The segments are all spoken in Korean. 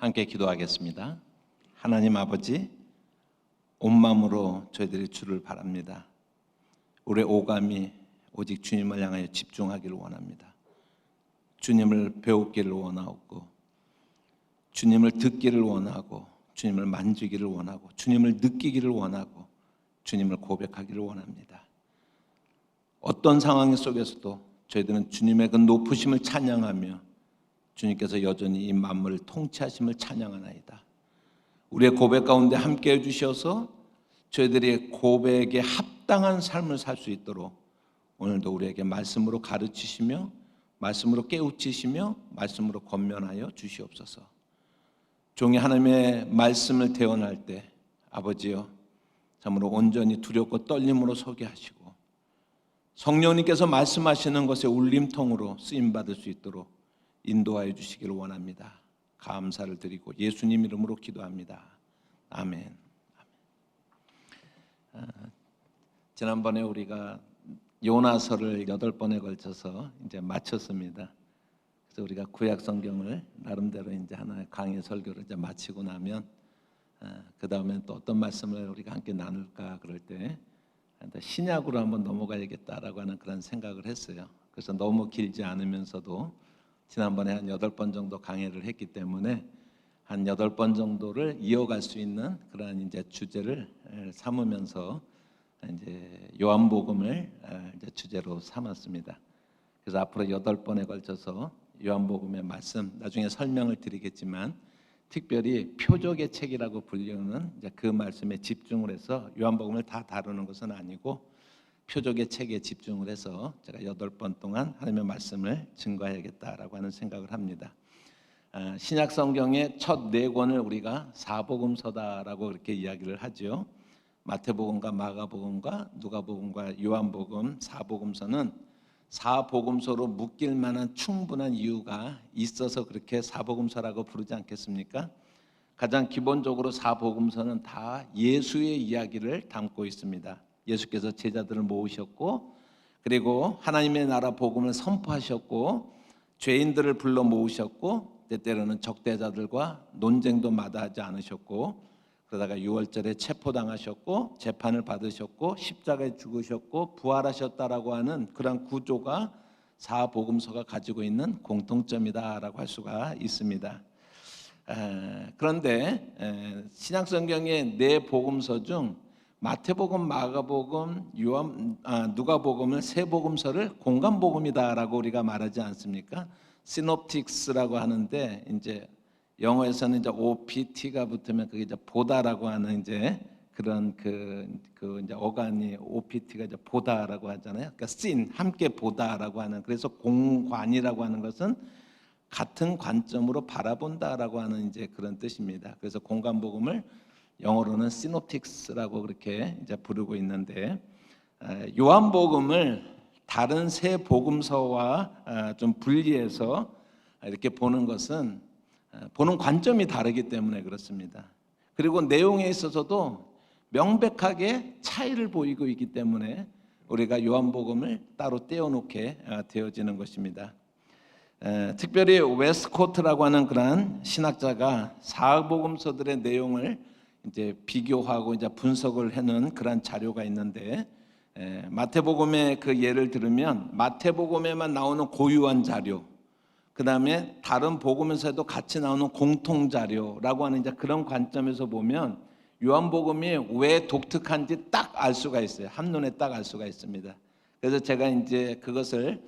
함께 기도하겠습니다. 하나님 아버지, 온 마음으로 저희들이 주를 바랍니다. 우리의 오감이 오직 주님을 향하여 집중하기를 원합니다. 주님을 배우기를 원하고, 주님을 듣기를 원하고, 주님을 만지기를 원하고, 주님을 느끼기를 원하고, 주님을 고백하기를 원합니다. 어떤 상황 속에서도 저희들은 주님의 그 높으심을 찬양하며 주님께서 여전히 이 만물을 통치하심을 찬양하나이다. 우리의 고백 가운데 함께 해주셔서 저희들이 고백에 합당한 삶을 살 수 있도록 오늘도 우리에게 말씀으로 가르치시며 말씀으로 깨우치시며 말씀으로 권면하여 주시옵소서. 종이 하나님의 말씀을 대언할 때 아버지여 참으로 온전히 두렵고 떨림으로 서게 하시고 성령님께서 말씀하시는 것에 울림통으로 쓰임받을 수 있도록 인도하여 주시기를 원합니다. 감사를 드리고 예수님 이름으로 기도합니다. 아멘. 지난번에 우리가 요나서를 8번에 걸쳐서 이제 마쳤습니다. 그래서 우리가 구약 성경을 나름대로 이제 하나의 강의 설교를 이제 마치고 나면 그 다음에 또 어떤 말씀을 우리가 함께 나눌까 그럴 때 신약으로 한번 넘어가야겠다라고 하는 그런 생각을 했어요. 그래서 너무 길지 않으면서도 지난번에 한 8번 정도 강의를 했기 때문에 한 8번 정도를 이어갈 수 있는 그러한 이제 주제를 삼으면서 이제 요한복음을 이제 주제로 삼았습니다. 그래서 앞으로 8번에 걸쳐서 요한복음의 말씀 나중에 설명을 드리겠지만 특별히 표적의 책이라고 불리는 이제 그 말씀에 집중을 해서 요한복음을 다 다루는 것은 아니고 표적의 책에 집중을 해서 제가 8번 동안 하나님의 말씀을 증거해야겠다라고 하는 생각을 합니다. 신약 성경의 첫 4권을 우리가 사복음서다라고 그렇게 이야기를 하죠. 마태복음과 마가복음과 누가복음과 요한복음 사복음서는 사복음서로 묶일 만한 충분한 이유가 있어서 그렇게 사복음서라고 부르지 않겠습니까? 가장 기본적으로 사복음서는 다 예수의 이야기를 담고 있습니다. 예수께서 제자들을 모으셨고 그리고 하나님의 나라 복음을 선포하셨고 죄인들을 불러 모으셨고 때때로는 적대자들과 논쟁도 마다하지 않으셨고 그러다가 6월절에 체포당하셨고 재판을 받으셨고 십자가에 죽으셨고 부활하셨다라고 하는 그런 구조가 사복음서가 가지고 있는 공통점이다라고 할 수가 있습니다. 그런데 신약성경의 4복음서 중 마태복음, 마가복음, 누가복음을 3복음서를 공간복음이다라고 우리가 말하지 않습니까? 시놉틱스라고 하는데 이제 영어에서는 이제 OPT가 붙으면 그게 이제 보다라고 하는 이제 그런 그 이제 어간이 OPT가 이제 보다라고 하잖아요. 그러니까 seen 함께 보다라고 하는 그래서 공관이라고 하는 것은 같은 관점으로 바라본다라고 하는 이제 그런 뜻입니다. 그래서 공간복음을 영어로는 시놉틱스라고 그렇게 이제 부르고 있는데 요한복음을 다른 3 복음서와 좀 분리해서 이렇게 보는 것은 보는 관점이 다르기 때문에 그렇습니다. 그리고 내용에 있어서도 명백하게 차이를 보이고 있기 때문에 우리가 요한복음을 따로 떼어놓게 되어지는 것입니다. 특별히 웨스코트라고 하는 그런 신학자가 사복음서들의 내용을 이제 비교하고 이제 분석을 해놓은 그런 자료가 있는데 마태복음의 그 예를 들으면 마태복음에만 나오는 고유한 자료, 그 다음에 다른 복음에서도 같이 나오는 공통 자료라고 하는 이제 그런 관점에서 보면 요한복음이 왜 독특한지 딱 알 수가 있어요. 한눈에 딱 알 수가 있습니다. 그래서 제가 이제 그것을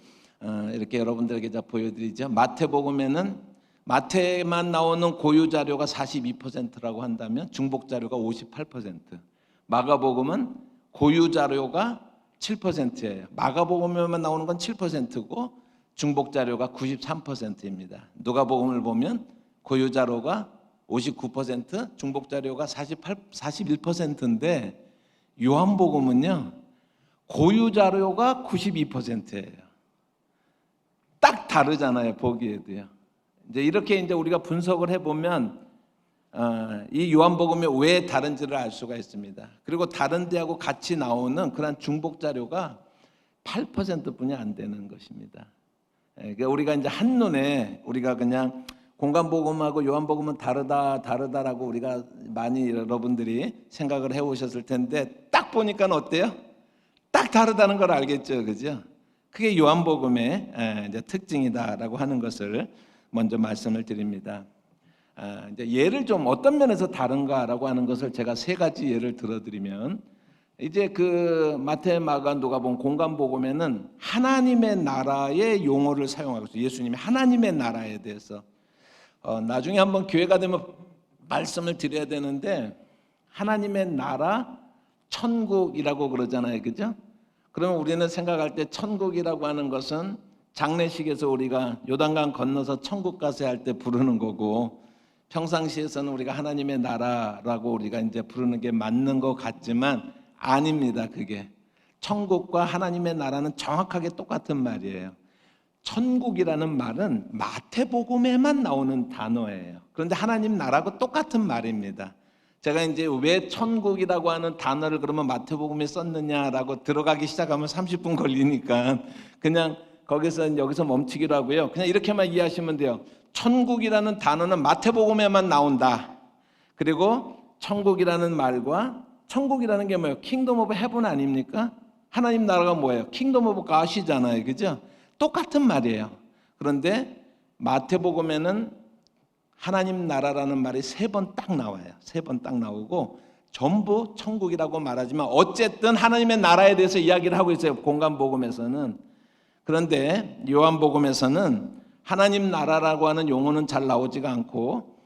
이렇게 여러분들에게 보여드리죠. 마태복음에는 마태만 나오는 고유 자료가 42%라고 한다면 중복 자료가 58%, 마가복음은 고유 자료가 7%예요. 마가복음에만 나오는 건 7%고 중복 자료가 93%입니다. 누가복음을 보면 고유 자료가 59%, 중복 자료가 41%인데 요한복음은요 고유 자료가 92%예요. 딱 다르잖아요, 보기에도요. 이제 이렇게 이제 우리가 분석을 해보면 이 요한복음이 왜 다른지를 알 수가 있습니다. 그리고 다른 데하고 같이 나오는 그런 중복 자료가 8%뿐이 안 되는 것입니다. 그러니까 우리가 이제 한눈에 우리가 그냥 공관복음하고 요한복음은 다르다라고 우리가 많이 여러분들이 생각을 해오셨을 텐데 딱 보니까 어때요? 딱 다르다는 걸 알겠죠, 그죠? 그게 요한복음의 이제 특징이다라고 하는 것을 먼저 말씀을 드립니다. 이제 예를 좀 어떤 면에서 다른가라고 하는 것을 제가 세 가지 예를 들어드리면, 이제 그 마태, 마가, 누가복음, 공관복음에는 하나님의 나라의 용어를 사용하고 있어요. 예수님이 하나님의 나라에 대해서 나중에 한번 기회가 되면 말씀을 드려야 되는데, 하나님의 나라, 천국이라고 그러잖아요, 그죠? 그러면 우리는 생각할 때 천국이라고 하는 것은 장례식에서 우리가 요단강 건너서 천국 가세 할 때 부르는 거고, 평상시에서는 우리가 하나님의 나라라고 우리가 이제 부르는 게 맞는 것 같지만 아닙니다. 그게 천국과 하나님의 나라는 정확하게 똑같은 말이에요. 천국이라는 말은 마태복음에만 나오는 단어예요. 그런데 하나님 나라하고 똑같은 말입니다. 제가 이제 왜 천국이라고 하는 단어를 그러면 마태복음에 썼느냐라고 들어가기 시작하면 30분 걸리니까 그냥 여기서 멈추기로 하고요. 그냥 이렇게만 이해하시면 돼요. 천국이라는 단어는 마태복음에만 나온다. 그리고 천국이라는 말과, 천국이라는 게 뭐예요? 킹덤 오브 헤븐 아닙니까? 하나님 나라가 뭐예요? 킹덤 오브 갓이잖아요, 그죠? 똑같은 말이에요. 그런데 마태복음에는 하나님 나라라는 말이 세 번 딱 나와요. 세 번 딱 나오고 전부 천국이라고 말하지만 어쨌든 하나님의 나라에 대해서 이야기를 하고 있어요, 공관복음에서는. 그런데 요한복음에서는 하나님 나라라고 하는 용어는 잘 나오지가 않고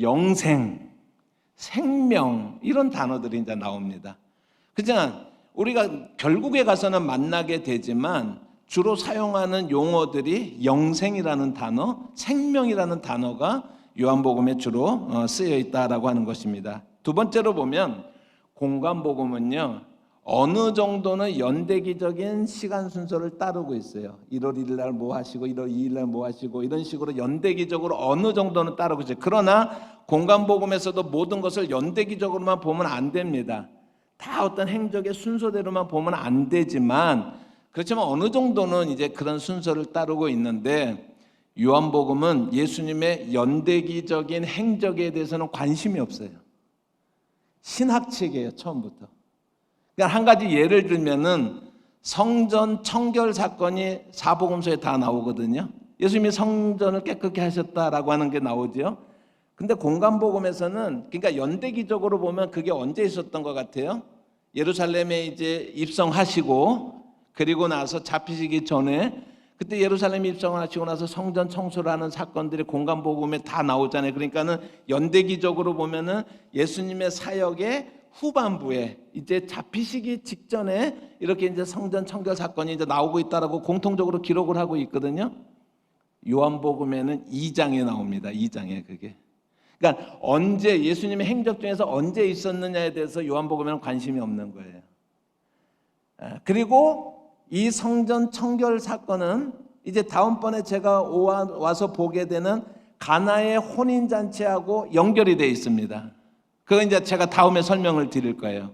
영생, 생명 이런 단어들이 이제 나옵니다. 그렇지만 우리가 결국에 가서는 만나게 되지만 주로 사용하는 용어들이 영생이라는 단어, 생명이라는 단어가 요한복음에 주로 쓰여 있다라고 하는 것입니다. 두 번째로 보면 공관복음은요, 어느 정도는 연대기적인 시간 순서를 따르고 있어요. 1월 1일 날 뭐 하시고 1월 2일 날 뭐 하시고 이런 식으로 연대기적으로 어느 정도는 따르고 있어요. 그러나 공관복음에서도 모든 것을 연대기적으로만 보면 안 됩니다. 다 어떤 행적의 순서대로만 보면 안 되지만, 그렇지만 어느 정도는 이제 그런 순서를 따르고 있는데, 요한복음은 예수님의 연대기적인 행적에 대해서는 관심이 없어요. 신학책이에요, 처음부터. 그러니까 한 가지 예를 들면은 성전 청결 사건이 사복음서에 다 나오거든요. 예수님이 성전을 깨끗게 하셨다라고 하는 게 나오죠. 근데 공관복음에서는, 그러니까 연대기적으로 보면 그게 언제 있었던 것 같아요? 예루살렘에 이제 입성하시고 그리고 나서 잡히시기 전에, 그때 예루살렘에 입성을 하시고 나서 성전 청소를 하는 사건들이 공관복음에 다 나오잖아요. 그러니까는 연대기적으로 보면은 예수님의 사역의 후반부에 이제 잡히시기 직전에 이렇게 이제 성전 청결 사건이 이제 나오고 있다라고 공통적으로 기록을 하고 있거든요. 요한복음에는 2장에 나옵니다. 2장에 그게. 그러니까 언제, 예수님의 행적 중에서 언제 있었느냐에 대해서 요한복음에는 관심이 없는 거예요. 그리고 이 성전 청결 사건은 이제 다음번에 제가 와서 보게 되는 가나의 혼인잔치하고 연결이 되어 있습니다. 그거 이제 제가 다음에 설명을 드릴 거예요.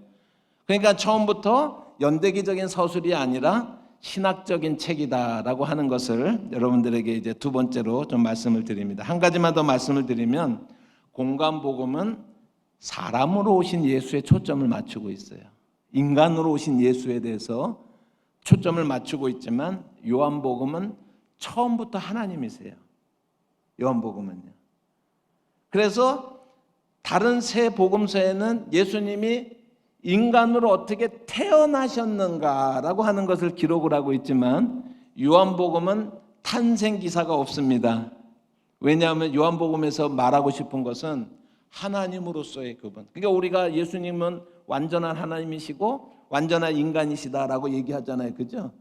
그러니까 처음부터 연대기적인 서술이 아니라 신학적인 책이다라고 하는 것을 여러분들에게 이제 두 번째로 좀 말씀을 드립니다. 한 가지만 더 말씀을 드리면, 공관복음은 사람으로 오신 예수에 초점을 맞추고 있어요. 인간으로 오신 예수에 대해서 초점을 맞추고 있지만, 요한복음은 처음부터 하나님이세요. 요한복음은요. 그래서 다른 세 복음서에는 예수님이 인간으로 어떻게 태어나셨는가라고 하는 것을 기록을 하고 있지만, 요한복음은 탄생 기사가 없습니다. 왜냐하면 요한복음에서 말하고 싶은 것은 하나님으로서의 그분. 그러니까 우리가 예수님은 완전한 하나님이시고 완전한 인간이시다라고 얘기하잖아요, 그죠?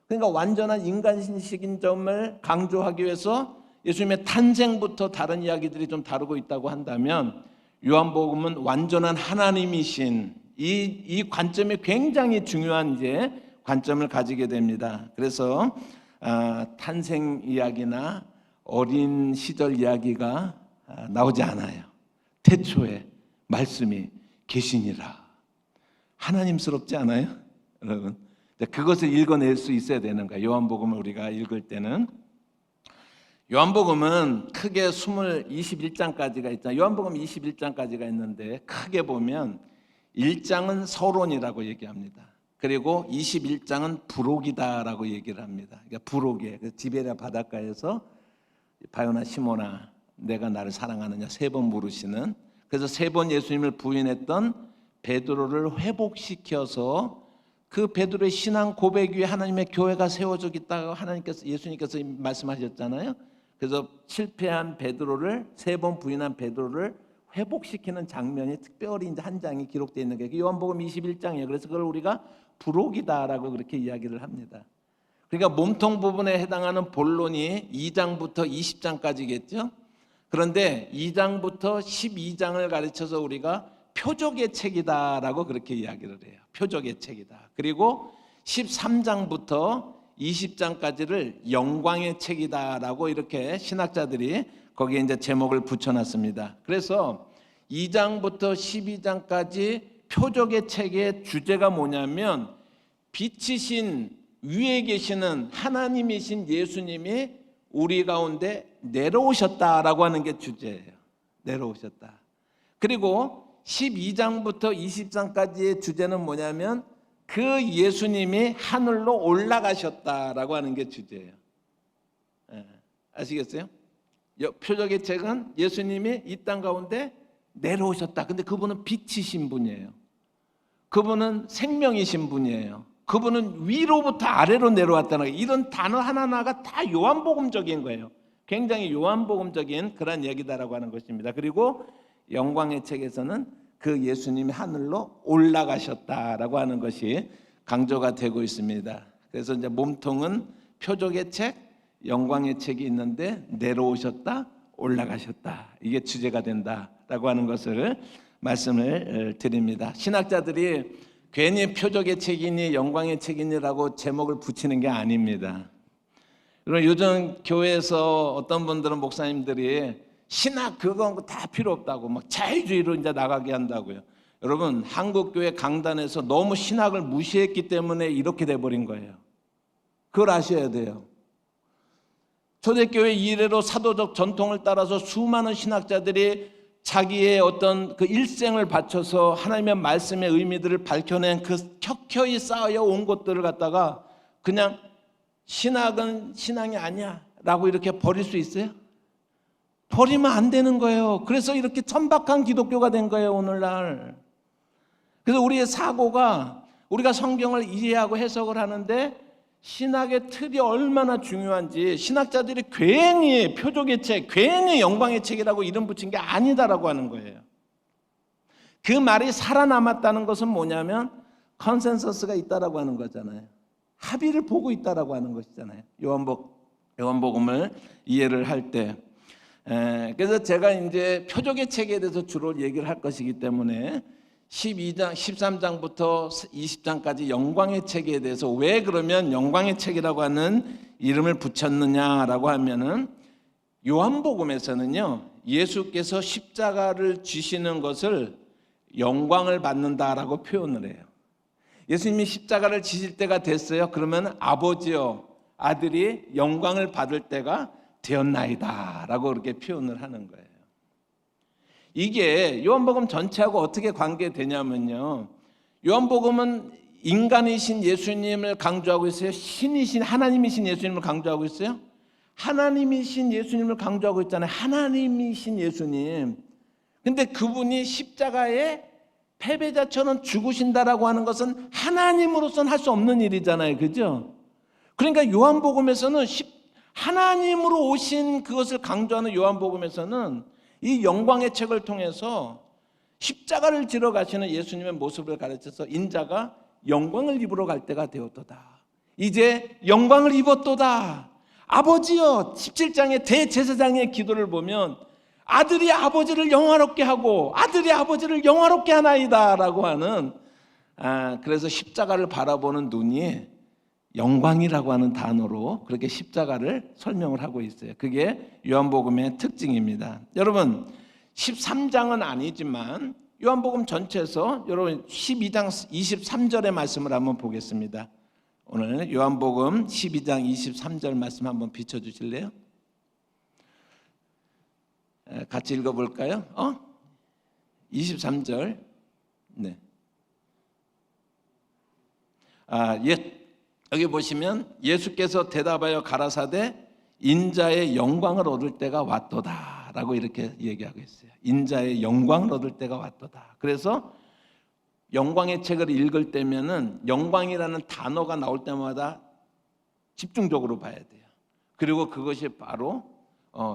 그러니까 완전한 인간이신 점을 강조하기 위해서 예수님의 탄생부터 다른 이야기들이 좀 다루고 있다고 한다면, 요한복음은 완전한 하나님이신 이 관점이 굉장히 중요한 이제 관점을 가지게 됩니다. 그래서 탄생 이야기나 어린 시절 이야기가 나오지 않아요. 태초에 말씀이 계시니라. 하나님스럽지 않아요, 여러분? 그것을 읽어낼 수 있어야 되는 거예요. 요한복음을 우리가 읽을 때는. 요한복음은 크게 21장까지가 있잖아요. 요한복음 21장까지가 있는데 크게 보면 1장은 서론이라고 얘기합니다. 그리고 21장은 부록이다라고 얘기를 합니다. 그러니까 부록에 디베랴 바닷가에서 바요나 시모나 내가 나를 사랑하느냐 3번 물으시는, 그래서 3번 예수님을 부인했던 베드로를 회복시켜서 그 베드로의 신앙 고백 위에 하나님의 교회가 세워지겠다고 예수님께서 말씀하셨잖아요. 그래서 실패한 베드로를 3번 부인한 베드로를 회복시키는 장면이 특별히 이제 한 장이 기록되어 있는 게 요한복음 21장이에요. 그래서 그걸 우리가 부록이다라고 그렇게 이야기를 합니다. 그러니까 몸통 부분에 해당하는 본론이 2장부터 20장까지겠죠. 그런데 2장부터 12장을 가르쳐서 우리가 표적의 책이다라고 그렇게 이야기를 해요. 표적의 책이다. 그리고 13장부터 20장까지를 영광의 책이다라고 이렇게 신학자들이 거기에 이제 제목을 붙여놨습니다. 그래서 2장부터 12장까지 표적의 책의 주제가 뭐냐면 빛이신 위에 계시는 하나님이신 예수님이 우리 가운데 내려오셨다라고 하는 게 주제예요. 내려오셨다. 그리고 12장부터 20장까지의 주제는 뭐냐면 그 예수님이 하늘로 올라가셨다라고 하는 게 주제예요. 아시겠어요? 표적의 책은 예수님이 이 땅 가운데 내려오셨다. 근데 그분은 빛이신 분이에요. 그분은 생명이신 분이에요. 그분은 위로부터 아래로 내려왔다는 거예요. 이런 단어 하나하나가 다 요한복음적인 거예요. 굉장히 요한복음적인 그런 얘기다라고 하는 것입니다. 그리고 영광의 책에서는 그 예수님이 하늘로 올라가셨다라고 하는 것이 강조가 되고 있습니다. 그래서 이제 몸통은 표적의 책, 영광의 책이 있는데 내려오셨다, 올라가셨다. 이게 주제가 된다라고 하는 것을 말씀을 드립니다. 신학자들이 괜히 표적의 책이니 영광의 책이니라고 제목을 붙이는 게 아닙니다. 그리고 요즘 교회에서 어떤 분들은 목사님들이 신학 그건 다 필요 없다고 막 자유주의로 이제 나가게 한다고요. 여러분, 한국 교회 강단에서 너무 신학을 무시했기 때문에 이렇게 돼 버린 거예요. 그걸 아셔야 돼요. 초대교회 이래로 사도적 전통을 따라서 수많은 신학자들이 자기의 어떤 그 일생을 바쳐서 하나님의 말씀의 의미들을 밝혀낸 그 켜켜이 쌓여 온 것들을 갖다가 그냥 신학은 신앙이 아니야 라고 이렇게 버릴 수 있어요? 버리면 안 되는 거예요. 그래서 이렇게 천박한 기독교가 된 거예요, 오늘날. 그래서 우리의 사고가 우리가 성경을 이해하고 해석을 하는데 신학의 틀이 얼마나 중요한지 신학자들이 괜히 표적의 책, 괜히 영광의 책이라고 이름 붙인 게 아니다라고 하는 거예요. 그 말이 살아남았다는 것은 뭐냐면 컨센서스가 있다라고 하는 거잖아요. 합의를 보고 있다라고 하는 것이잖아요. 요한복음을 이해를 할 때. 그래서 제가 이제 표적의 책에 대해서 주로 얘기를 할 것이기 때문에 12장, 13장부터 20장까지 영광의 책에 대해서 왜 그러면 영광의 책이라고 하는 이름을 붙였느냐라고 하면은 요한복음에서는요, 예수께서 십자가를 지시는 것을 영광을 받는다라고 표현을 해요. 예수님이 십자가를 지실 때가 됐어요. 그러면 아버지여, 아들이 영광을 받을 때가 되었나이다 라고 그렇게 표현을 하는 거예요. 이게 요한복음 전체하고 어떻게 관계되냐면요, 요한복음은 인간이신 예수님을 강조하고 있어요? 신이신 하나님이신 예수님을 강조하고 있어요? 하나님이신 예수님을 강조하고 있잖아요. 하나님이신 예수님. 근데 그분이 십자가에 패배자처럼 죽으신다라고 하는 것은 하나님으로서는 할 수 없는 일이잖아요. 그죠? 그러니까 요한복음에서는 하나님으로 오신 그것을 강조하는 요한복음에서는 이 영광의 책을 통해서 십자가를 지러 가시는 예수님의 모습을 가르쳐서 인자가 영광을 입으러 갈 때가 되었도다. 이제 영광을 입었도다. 아버지여, 17장의 대제사장의 기도를 보면 아들이 아버지를 영화롭게 하고 아들이 아버지를 영화롭게 하나이다 라고 하는, 그래서 십자가를 바라보는 눈이 영광이라고 하는 단어로 그렇게 십자가를 설명을 하고 있어요. 그게 요한복음의 특징입니다. 여러분, 13장은 아니지만 요한복음 전체에서 여러분 12장 23절의 말씀을 한번 보겠습니다. 오늘 요한복음 12장 23절 말씀 한번 비춰주실래요? 같이 읽어볼까요? 23절. 네. 여기 보시면 예수께서 대답하여 가라사대 인자의 영광을 얻을 때가 왔도다 라고 이렇게 얘기하고 있어요. 인자의 영광을 얻을 때가 왔도다. 그래서 영광의 책을 읽을 때면은 영광이라는 단어가 나올 때마다 집중적으로 봐야 돼요. 그리고 그것이 바로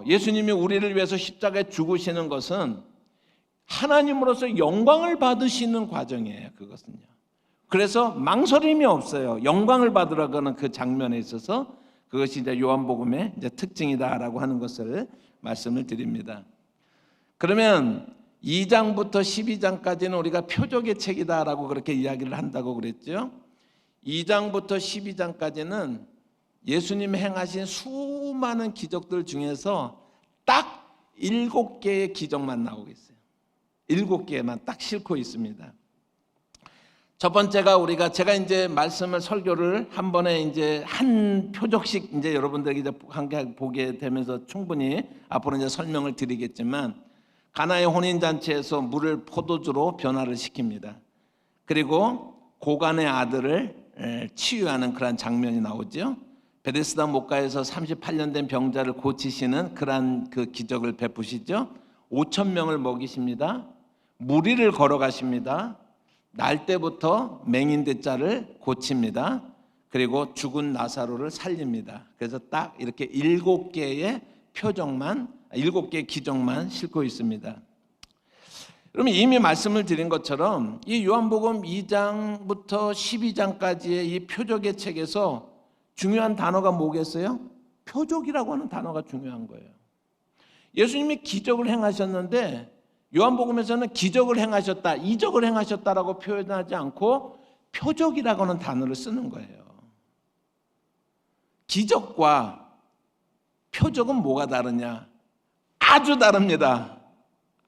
예수님이 우리를 위해서 십자가에 죽으시는 것은 하나님으로서 영광을 받으시는 과정이에요. 그것은요. 그래서 망설임이 없어요. 영광을 받으라고는 그 장면에 있어서 그것이 이제 요한복음의 이제 특징이다라고 하는 것을 말씀을 드립니다. 그러면 2장부터 12장까지는 우리가 표적의 책이다라고 그렇게 이야기를 한다고 그랬죠. 2장부터 12장까지는 예수님이 행하신 수많은 기적들 중에서 딱 7개의 기적만 나오고 있어요. 7개만 딱 싣고 있습니다. 첫 번째가 제가 이제 말씀을 설교를 한 번에 이제 한 표적씩 이제 여러분들에게 이제 함께 보게 되면서 충분히 앞으로 이제 설명을 드리겠지만 가나의 혼인잔치에서 물을 포도주로 변화를 시킵니다. 그리고 고간의 아들을 치유하는 그런 장면이 나오죠. 베데스다 목가에서 38년 된 병자를 고치시는 그러한 그 기적을 베푸시죠. 5,000명을 먹이십니다. 무리를 걸어가십니다. 날 때부터 맹인대자를 고칩니다. 그리고 죽은 나사로를 살립니다. 그래서 딱 이렇게 7개의 표적만 7개의 기적만 싣고 있습니다. 그러면 이미 말씀을 드린 것처럼 이 요한복음 2장부터 12장까지의 이 표적의 책에서 중요한 단어가 뭐겠어요? 표적이라고 하는 단어가 중요한 거예요. 예수님이 기적을 행하셨는데 요한복음에서는 기적을 행하셨다, 이적을 행하셨다라고 표현하지 않고 표적이라고 하는 단어를 쓰는 거예요. 기적과 표적은 뭐가 다르냐? 아주 다릅니다.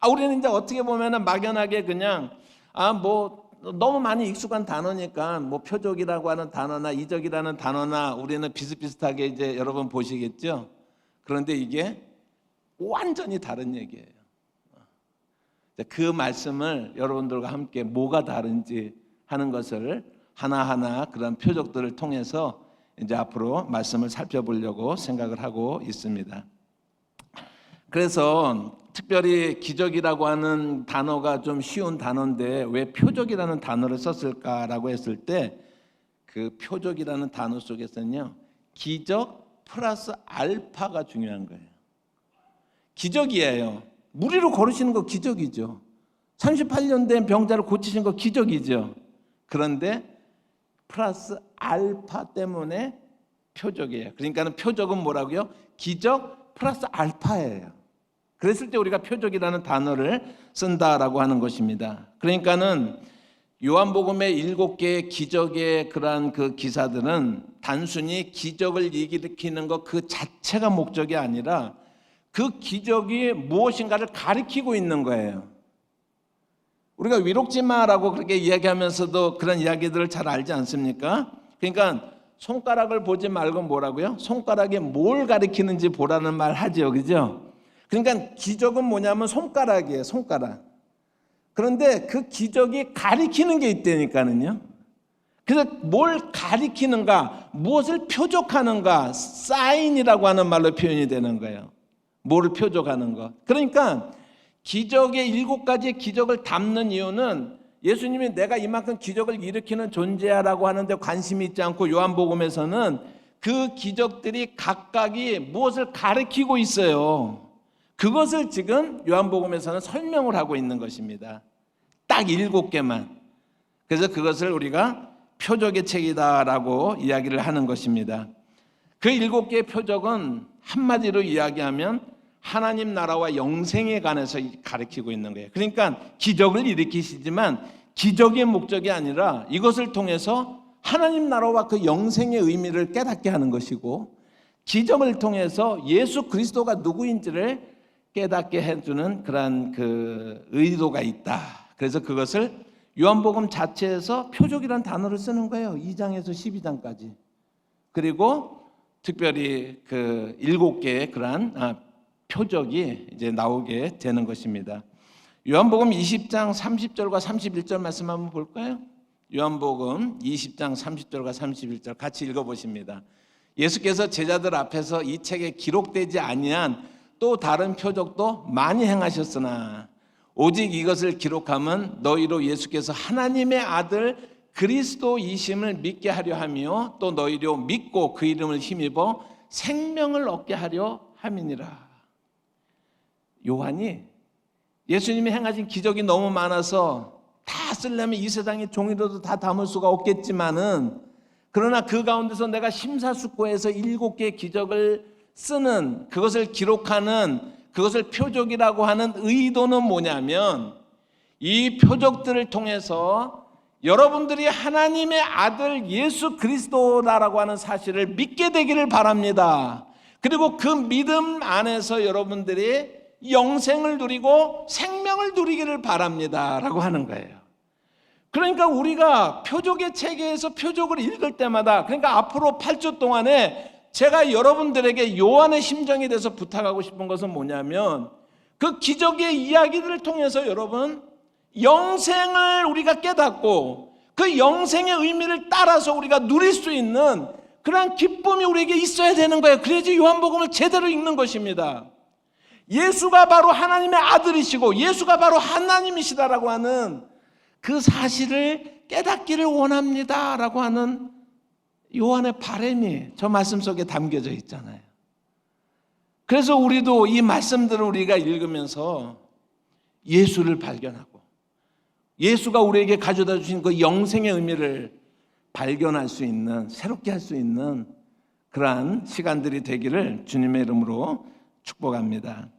우리는 이제 어떻게 보면은 막연하게 그냥 너무 많이 익숙한 단어니까 뭐 표적이라고 하는 단어나 이적이라는 단어나 우리는 비슷비슷하게 이제 여러분 보시겠죠. 그런데 이게 완전히 다른 얘기예요. 그 말씀을 여러분들과 함께 뭐가 다른지 하는 것을 하나하나 그런 표적들을 통해서 이제 앞으로 말씀을 살펴보려고 생각을 하고 있습니다. 그래서 특별히 기적이라고 하는 단어가 좀 쉬운 단어인데 왜 표적이라는 단어를 썼을까라고 했을 때 그 표적이라는 단어 속에서는요, 기적 플러스 알파가 중요한 거예요. 기적이에요. 무리로 걸으시는 거 기적이죠. 38년 된 병자를 고치신 거 기적이죠. 그런데 플러스 알파 때문에 표적이에요. 그러니까는 표적은 뭐라고요? 기적 플러스 알파예요. 그랬을 때 우리가 표적이라는 단어를 쓴다라고 하는 것입니다. 그러니까는 요한복음의 7개의 기적의 그러한 그 기사들은 단순히 기적을 일으키는 것 그 자체가 목적이 아니라 그 기적이 무엇인가를 가리키고 있는 거예요. 우리가 위롭지 마라고 그렇게 이야기하면서도 그런 이야기들을 잘 알지 않습니까? 그러니까 손가락을 보지 말고 뭐라고요? 손가락이 뭘 가리키는지 보라는 말 하죠. 그죠? 그러니까 기적은 뭐냐면 손가락이에요. 손가락. 그런데 그 기적이 가리키는 게 있다니까는요. 그래서 뭘 가리키는가, 무엇을 표적하는가, 사인이라고 하는 말로 표현이 되는 거예요. 뭐를 표적하는 것. 그러니까 기적의 7가지의 기적을 담는 이유는 예수님이 내가 이만큼 기적을 일으키는 존재야라고 하는데 관심이 있지 않고 요한복음에서는 그 기적들이 각각이 무엇을 가리키고 있어요. 그것을 지금 요한복음에서는 설명을 하고 있는 것입니다. 딱 7개만. 그래서 그것을 우리가 표적의 책이다라고 이야기를 하는 것입니다. 그 7개의 표적은 한마디로 이야기하면 하나님 나라와 영생에 관해서 가리키고 있는 거예요. 그러니까 기적을 일으키시지만 기적의 목적이 아니라 이것을 통해서 하나님 나라와 그 영생의 의미를 깨닫게 하는 것이고, 기적을 통해서 예수 그리스도가 누구인지를 깨닫게 해주는 그러한 그 의도가 있다. 그래서 그것을 요한복음 자체에서 표적이라는 단어를 쓰는 거예요. 2장에서 12장까지. 그리고 특별히 그 7개의 그러한 표적이 이제 나오게 되는 것입니다. 요한복음 20장 30절과 31절 말씀 한번 볼까요? 요한복음 20장 30절과 31절 같이 읽어보십니다. 예수께서 제자들 앞에서 이 책에 기록되지 아니한 또 다른 표적도 많이 행하셨으나 오직 이것을 기록함은 너희로 예수께서 하나님의 아들 그리스도이심을 믿게 하려 하며 또 너희로 믿고 그 이름을 힘입어 생명을 얻게 하려 함이니라. 요한이 예수님이 행하신 기적이 너무 많아서 다 쓰려면 이 세상의 종이로도 다 담을 수가 없겠지만은, 그러나 그 가운데서 내가 심사숙고해서 7개의 기적을 쓰는, 그것을 기록하는, 그것을 표적이라고 하는 의도는 뭐냐면, 이 표적들을 통해서 여러분들이 하나님의 아들 예수 그리스도라고 하는 사실을 믿게 되기를 바랍니다. 그리고 그 믿음 안에서 여러분들이 영생을 누리고 생명을 누리기를 바랍니다 라고 하는 거예요. 그러니까 우리가 표적의 체계에서 표적을 읽을 때마다, 그러니까 앞으로 8주 동안에 제가 여러분들에게 요한의 심정에 대해서 부탁하고 싶은 것은 뭐냐면, 그 기적의 이야기들을 통해서 여러분 영생을 우리가 깨닫고 그 영생의 의미를 따라서 우리가 누릴 수 있는 그러한 기쁨이 우리에게 있어야 되는 거예요. 그래야지 요한복음을 제대로 읽는 것입니다. 예수가 바로 하나님의 아들이시고 예수가 바로 하나님이시다라고 하는 그 사실을 깨닫기를 원합니다 라고 하는 요한의 바람이 저 말씀 속에 담겨져 있잖아요. 그래서 우리도 이 말씀들을 우리가 읽으면서 예수를 발견하고 예수가 우리에게 가져다 주신 그 영생의 의미를 발견할 수 있는, 새롭게 할 수 있는 그러한 시간들이 되기를 주님의 이름으로 축복합니다.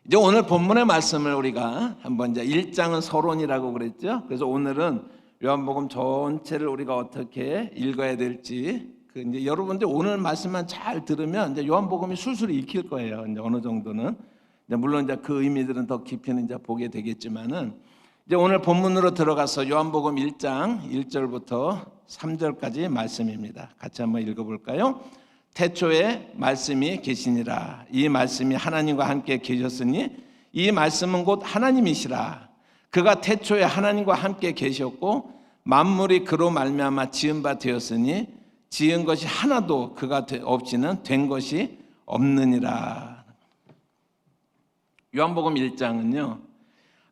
이제 오늘 본문의 말씀을 우리가 한번, 이제 1장은 서론이라고 그랬죠. 그래서 오늘은 요한복음 전체를 우리가 어떻게 읽어야 될지, 이제 여러분들 오늘 말씀만 잘 들으면 이제 요한복음이 술술 읽힐 거예요. 이제 어느 정도는, 이제 물론 이제 그 의미들은 더 깊이는 이제 보게 되겠지만은, 이제 오늘 본문으로 들어가서 요한복음 1장 1절부터 3절까지 말씀입니다. 같이 한번 읽어볼까요? 태초에 말씀이 계시니라. 이 말씀이 하나님과 함께 계셨으니 이 말씀은 곧 하나님이시라. 그가 태초에 하나님과 함께 계셨고 만물이 그로 말미암아 지은 바 되었으니 지은 것이 하나도 그가 없이는 된 것이 없느니라. 요한복음 1장은요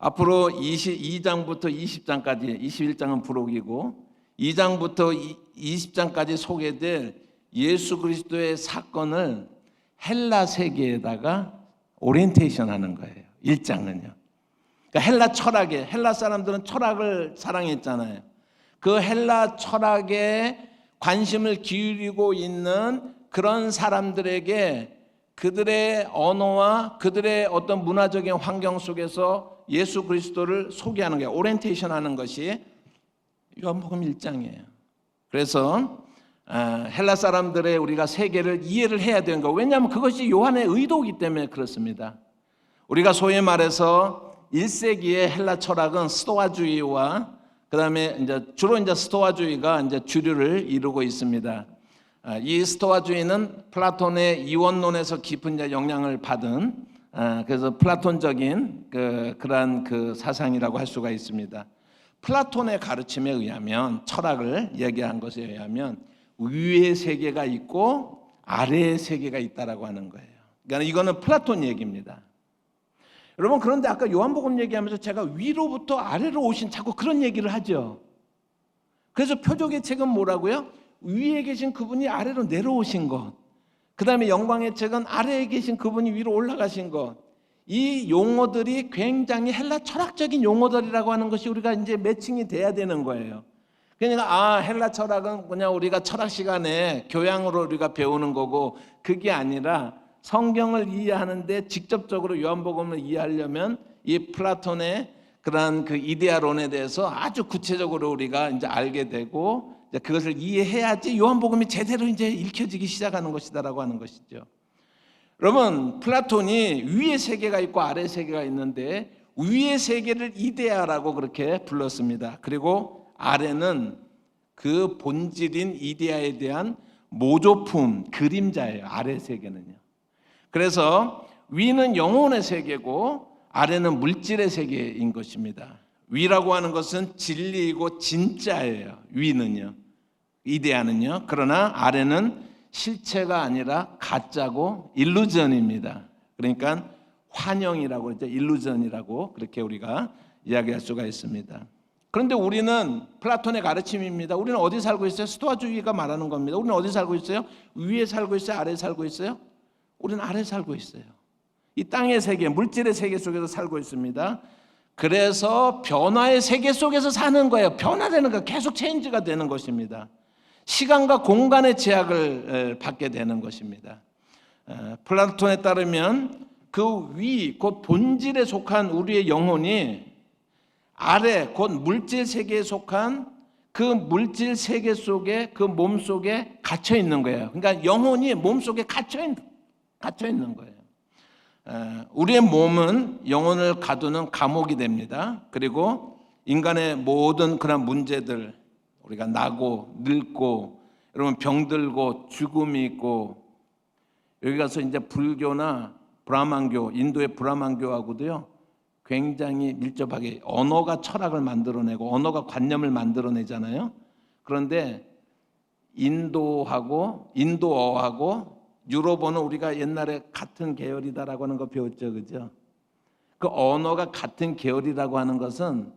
앞으로 22장부터 20장까지, 21장은 부록이고 2장부터 20장까지 소개될 예수 그리스도의 사건을 헬라 세계에다가 오리엔테이션 하는 거예요. 1장은요. 그러니까 헬라 철학에, 헬라 사람들은 철학을 사랑했잖아요. 그 헬라 철학에 관심을 기울이고 있는 그런 사람들에게 그들의 언어와 그들의 어떤 문화적인 환경 속에서 예수 그리스도를 소개하는 게, 오리엔테이션 하는 것이 요한복음 1장이에요. 그래서 헬라 사람들의 우리가 세계를 이해를 해야 되는 거. 왜냐하면 그것이 요한의 의도이기 때문에 그렇습니다. 우리가 소위 말해서 1세기의 헬라 철학은 스토아주의와 그다음에 이제 주로 이제 스토아주의가 이제 주류를 이루고 있습니다. 이 스토아주의는 플라톤의 이원론에서 깊은 이제 영향을 받은 그래서 플라톤적인 그러한 그 사상이라고 할 수가 있습니다. 플라톤의 가르침에 의하면, 철학을 얘기한 것에 의하면 위의 세계가 있고 아래의 세계가 있다라고 하는 거예요. 그러니까 이거는 플라톤 얘기입니다. 여러분, 그런데 아까 요한복음 얘기하면서 제가 위로부터 아래로 오신 자꾸 그런 얘기를 하죠. 그래서 표적의 책은 뭐라고요? 위에 계신 그분이 아래로 내려오신 것, 그 다음에 영광의 책은 아래에 계신 그분이 위로 올라가신 것. 이 용어들이 굉장히 헬라 철학적인 용어들이라고 하는 것이 우리가 이제 매칭이 돼야 되는 거예요. 그러니까 헬라 철학은 그냥 우리가 철학 시간에 교양으로 우리가 배우는 거고, 그게 아니라 성경을 이해하는데 직접적으로 요한복음을 이해하려면 이 플라톤의 그러한 그 이데아론에 대해서 아주 구체적으로 우리가 이제 알게 되고, 이제 그것을 이해해야지 요한복음이 제대로 이제 읽혀지기 시작하는 것이다라고 하는 것이죠. 여러분, 플라톤이 위의 세계가 있고 아래 세계가 있는데 위의 세계를 이데아라고 그렇게 불렀습니다. 그리고 아래는 그 본질인 이데아에 대한 모조품, 그림자예요. 아래 세계는요. 그래서 위는 영혼의 세계고 아래는 물질의 세계인 것입니다. 위라고 하는 것은 진리이고 진짜예요. 위는요, 이데아는요. 그러나 아래는 실체가 아니라 가짜고 일루전입니다. 그러니까 환영이라고 그러죠. 일루전이라고 그렇게 우리가 이야기할 수가 있습니다. 그런데 우리는 플라톤의 가르침입니다. 우리는 어디 살고 있어요? 스토아주의가 말하는 겁니다. 우리는 어디 살고 있어요? 위에 살고 있어요? 아래에 살고 있어요? 우리는 아래에 살고 있어요. 이 땅의 세계, 물질의 세계 속에서 살고 있습니다. 그래서 변화의 세계 속에서 사는 거예요. 변화되는 거, 계속 체인지가 되는 것입니다. 시간과 공간의 제약을 받게 되는 것입니다. 플라톤에 따르면 그 위, 곧 본질에 속한 우리의 영혼이 아래, 곧 물질 세계에 속한 그 물질 세계 속에, 그 몸 속에 갇혀 있는 거예요. 그러니까 영혼이 몸 속에 갇혀 있는 거예요. 우리의 몸은 영혼을 가두는 감옥이 됩니다. 그리고 인간의 모든 그런 문제들, 우리가 나고 늙고 여러분 병들고 죽음이 있고, 여기 가서 이제 불교나 브라만교, 인도의 브라만교하고도요 굉장히 밀접하게 언어가 철학을 만들어내고 언어가 관념을 만들어내잖아요. 그런데 인도어하고 유럽어는 우리가 옛날에 같은 계열이다라고 하는 거 배웠죠, 그죠? 그 언어가 같은 계열이라고 하는 것은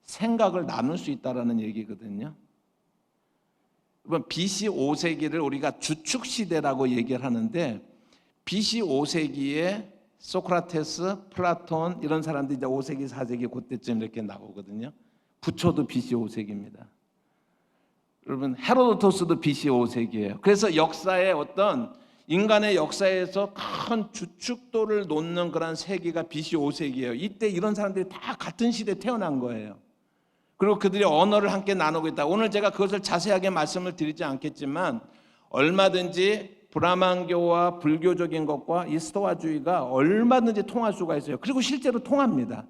생각을 나눌 수 있다라는 얘기거든요. BC 5세기를 우리가 주축 시대라고 얘기를 하는데, BC 5세기에 소크라테스, 플라톤 이런 사람들이 이제 5세기, 4세기 그때쯤 이렇게 나오거든요. 부처도 BC 5세기입니다. 여러분 헤로도토스도 BC 5세기예요. 그래서 역사의 어떤 인간의 역사에서 큰 주축도를 놓는 그런 세기가 BC 5세기예요. 이때 이런 사람들이 다 같은 시대에 태어난 거예요. 그리고 그들이 언어를 함께 나누고 있다. 오늘 제가 그것을 자세하게 말씀을 드리지 않겠지만 얼마든지 브라만교와 불교적인 것과 이 스토아주의가 얼마든지 통할 수가 있어요. 그리고 실제로 통합니다.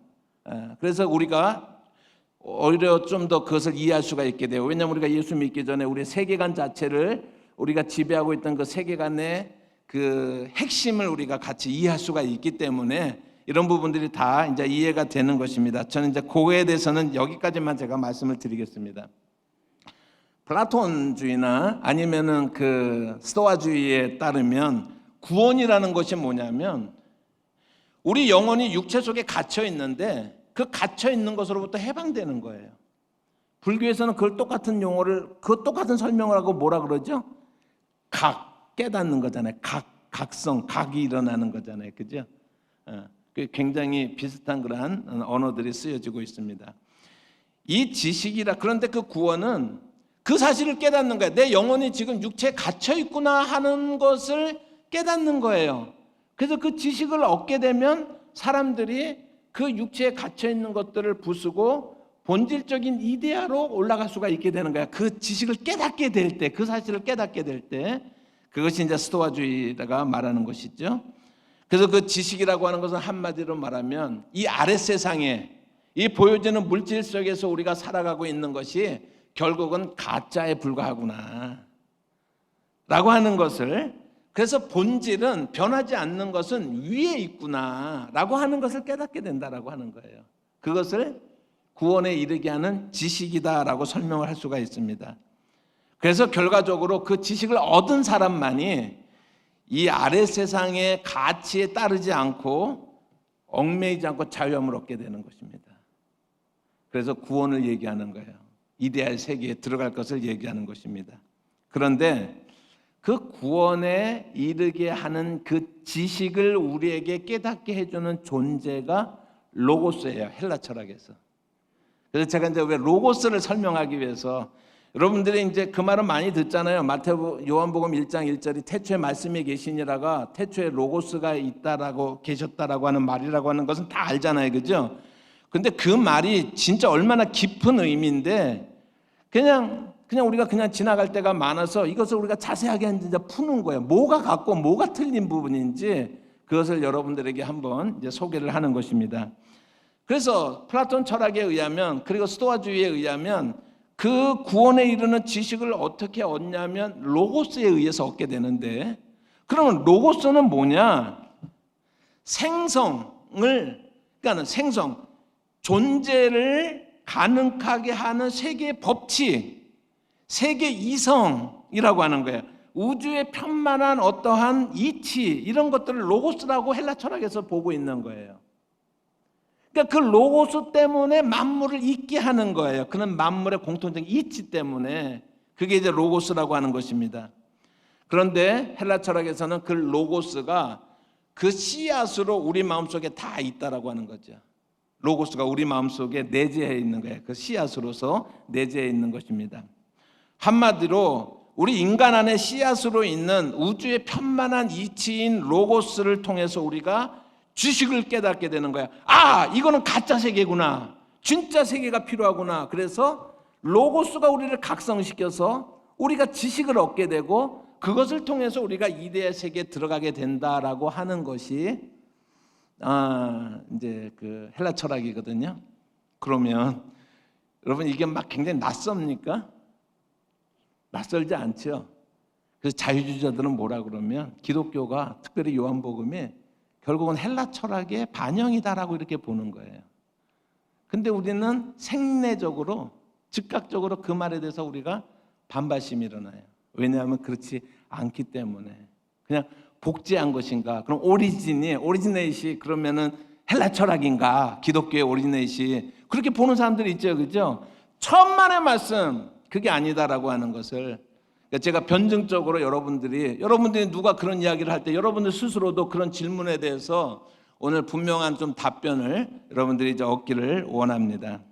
그래서 우리가 오히려 좀 더 그것을 이해할 수가 있게 돼요. 왜냐하면 우리가 예수 믿기 전에 우리의 세계관 자체를, 우리가 지배하고 있던 그 세계관의 그 핵심을 우리가 같이 이해할 수가 있기 때문에 이런 부분들이 다 이제 이해가 되는 것입니다. 저는 이제 그거에 대해서는 여기까지만 제가 말씀을 드리겠습니다. 플라톤주의나 아니면은 그 스토아주의에 따르면 구원이라는 것이 뭐냐면, 우리 영혼이 육체 속에 갇혀 있는데 그 갇혀 있는 것으로부터 해방되는 거예요. 불교에서는 그걸 똑같은 용어를, 그 똑같은 설명을 하고 뭐라 그러죠? 깨닫는 거잖아요. 각성, 각이 일어나는 거잖아요. 그죠? 굉장히 비슷한 그러한 언어들이 쓰여지고 있습니다. 이 지식이라, 그런데 그 구원은 그 사실을 깨닫는 거예요. 내 영혼이 지금 육체에 갇혀 있구나 하는 것을 깨닫는 거예요. 그래서 그 지식을 얻게 되면 사람들이 그 육체에 갇혀 있는 것들을 부수고 본질적인 이데아로 올라갈 수가 있게 되는 거야. 그 지식을 깨닫게 될 때, 그 사실을 깨닫게 될 때, 그것이 이제 스토아주의가 말하는 것이죠. 그래서 그 지식이라고 하는 것은 한마디로 말하면 이 아랫 세상에 이 보여지는 물질 속에서 우리가 살아가고 있는 것이 결국은 가짜에 불과하구나 라고 하는 것을, 그래서 본질은 변하지 않는 것은 위에 있구나 라고 하는 것을 깨닫게 된다라고 하는 거예요. 그것을 구원에 이르게 하는 지식이다라고 설명을 할 수가 있습니다. 그래서 결과적으로 그 지식을 얻은 사람만이 이 아래 세상의 가치에 따르지 않고 얽매이지 않고 자유함을 얻게 되는 것입니다. 그래서 구원을 얘기하는 거예요. 이데알 세계에 들어갈 것을 얘기하는 것입니다. 그런데 그 구원에 이르게 하는 그 지식을 우리에게 깨닫게 해주는 존재가 로고스예요. 헬라 철학에서. 그래서 제가 이제 왜 로고스를 설명하기 위해서, 여러분들이 이제 그 말은 많이 듣잖아요. 요한복음 1장 1절이 태초에 말씀이 계시니라가 태초에 로고스가 있다라고 계셨다라고 하는 말이라고 하는 것은 다 알잖아요. 그죠? 근데 그 말이 진짜 얼마나 깊은 의미인데 그냥 우리가 그냥 지나갈 때가 많아서 이것을 우리가 자세하게 이제 푸는 거예요. 뭐가 같고 뭐가 틀린 부분인지 그것을 여러분들에게 한번 이제 소개를 하는 것입니다. 그래서 플라톤 철학에 의하면, 그리고 스토아주의에 의하면 그 구원에 이르는 지식을 어떻게 얻냐면 로고스에 의해서 얻게 되는데, 그러면 로고스는 뭐냐? 그러니까 생성, 존재를 가능하게 하는 세계의 법칙, 세계 이성이라고 하는 거예요. 우주의 편만한 어떠한 이치, 이런 것들을 로고스라고 헬라 철학에서 보고 있는 거예요. 그러니까 그 로고스 때문에 만물을 있게 하는 거예요. 그런 만물의 공통적인 이치 때문에. 그게 이제 로고스라고 하는 것입니다. 그런데 헬라 철학에서는 그 로고스가 그 씨앗으로 우리 마음속에 다 있다라고 하는 거죠. 로고스가 우리 마음속에 내재해 있는 거예요. 그 씨앗으로서 내재해 있는 것입니다. 한마디로 우리 인간 안에 씨앗으로 있는 우주의 편만한 이치인 로고스를 통해서 우리가 지식을 깨닫게 되는 거야. 아, 이거는 가짜 세계구나. 진짜 세계가 필요하구나. 그래서 로고스가 우리를 각성시켜서 우리가 지식을 얻게 되고 그것을 통해서 우리가 이데아 세계에 들어가게 된다라고 하는 것이 이제 그 헬라 철학이거든요. 그러면 여러분 이게 막 굉장히 낯섭니까? 낯설지 않죠. 그래서 자유주의자들은 뭐라 그러면 기독교가 특별히 요한복음이 결국은 헬라 철학의 반영이다라고 이렇게 보는 거예요. 근데 우리는 생내적으로 즉각적으로 그 말에 대해서 우리가 반발심이 일어나요. 왜냐하면 그렇지 않기 때문에. 그냥 복제한 것인가? 그럼 오리지네이시 그러면은 헬라 철학인가? 기독교의 오리지네이시 그렇게 보는 사람들이 있죠, 그죠? 천만의 말씀 그게 아니다라고 하는 것을 제가 변증적으로 여러분들이 누가 그런 이야기를 할 때 여러분들 스스로도 그런 질문에 대해서 오늘 분명한 좀 답변을 여러분들이 이제 얻기를 원합니다.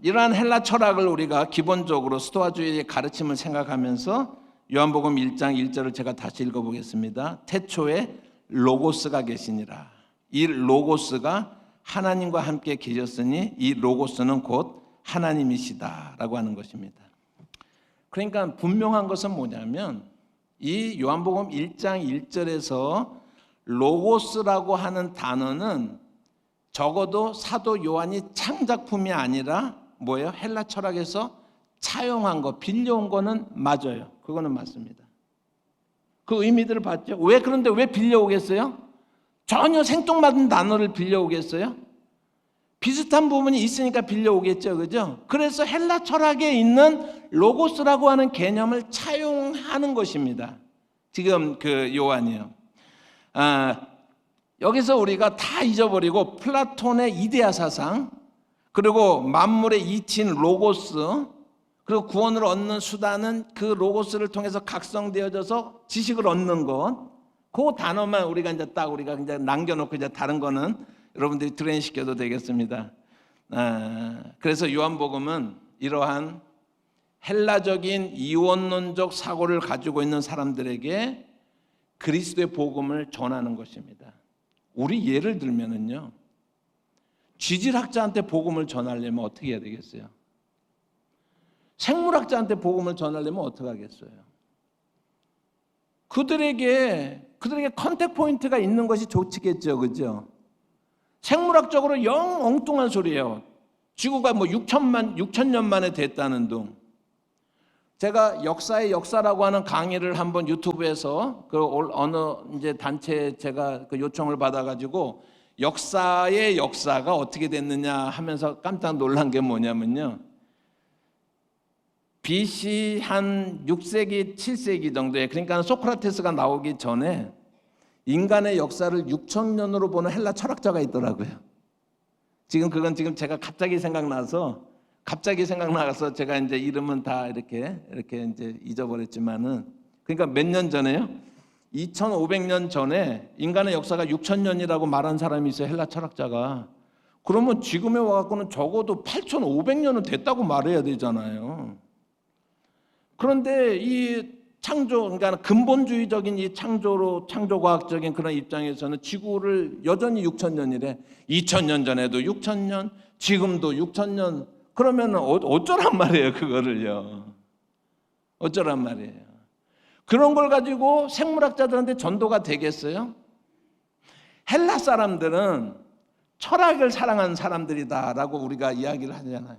이러한 헬라 철학을 우리가 기본적으로 스토아주의의 가르침을 생각하면서 요한복음 1장 1절을 제가 다시 읽어보겠습니다. 태초에 로고스가 계시니라. 이 로고스가 하나님과 함께 계셨으니 이 로고스는 곧 하나님이시다라고 하는 것입니다. 그러니까 분명한 것은 뭐냐면 이 요한복음 1장 1절에서 로고스라고 하는 단어는 적어도 사도 요한이 창작품이 아니라 뭐예요? 헬라 철학에서 차용한 거, 빌려온 거는 맞아요. 그거는 맞습니다. 그 의미들을 봤죠. 그런데 왜 빌려오겠어요? 전혀 생뚱맞은 단어를 빌려오겠어요? 비슷한 부분이 있으니까 빌려오겠죠, 그죠? 그래서 헬라 철학에 있는 로고스라고 하는 개념을 차용하는 것입니다. 지금 그 요한이요. 여기서 우리가 다 잊어버리고 플라톤의 이데아 사상, 그리고 만물의 이치인 로고스, 그리고 구원을 얻는 수단은 그 로고스를 통해서 각성되어져서 지식을 얻는 것, 그 단어만 우리가 이제 남겨놓고 이제 다른 거는 여러분들이 트레인시켜도 되겠습니다. 그래서 요한복음은 이러한 헬라적인 이원론적 사고를 가지고 있는 사람들에게 그리스도의 복음을 전하는 것입니다. 우리 예를 들면은요, 쥐질학자한테 복음을 전하려면 어떻게 해야 되겠어요? 생물학자한테 복음을 전하려면 어떻게 하겠어요? 그들에게 컨택 포인트가 있는 것이 좋겠죠, 그죠? 생물학적으로 영 엉뚱한 소리예요. 지구가 뭐 6천 년 만에 됐다는 둥. 제가 역사의 역사라고 하는 강의를 한번 유튜브에서 그 어느 이제 단체에 제가 그 요청을 받아가지고 역사의 역사가 어떻게 됐느냐 하면서 깜짝 놀란 게 뭐냐면요. BC 한 6세기, 7세기 정도에, 그러니까 소크라테스가 나오기 전에 인간의 역사를 6,000년으로 보는 헬라 철학자가 있더라고요. 그건 제가 갑자기 생각나서 제가 이제 이름은 다 이렇게 이제 잊어버렸지만은, 그러니까 몇 년 전에요? 2,500년 전에 인간의 역사가 6,000년이라고 말한 사람이 있어요, 헬라 철학자가. 그러면 지금에 와갖고는 적어도 8,500년은 됐다고 말해야 되잖아요. 그런데 이 그러니까 근본주의적인 이 창조과학적인 그런 입장에서는 지구를 여전히 6,000년이래. 2,000년 전에도 6,000년, 지금도 6,000년. 그러면 어쩌란 말이에요, 그거를요. 어쩌란 말이에요. 그런 걸 가지고 생물학자들한테 전도가 되겠어요? 헬라 사람들은 철학을 사랑하는 사람들이다라고 우리가 이야기를 하잖아요.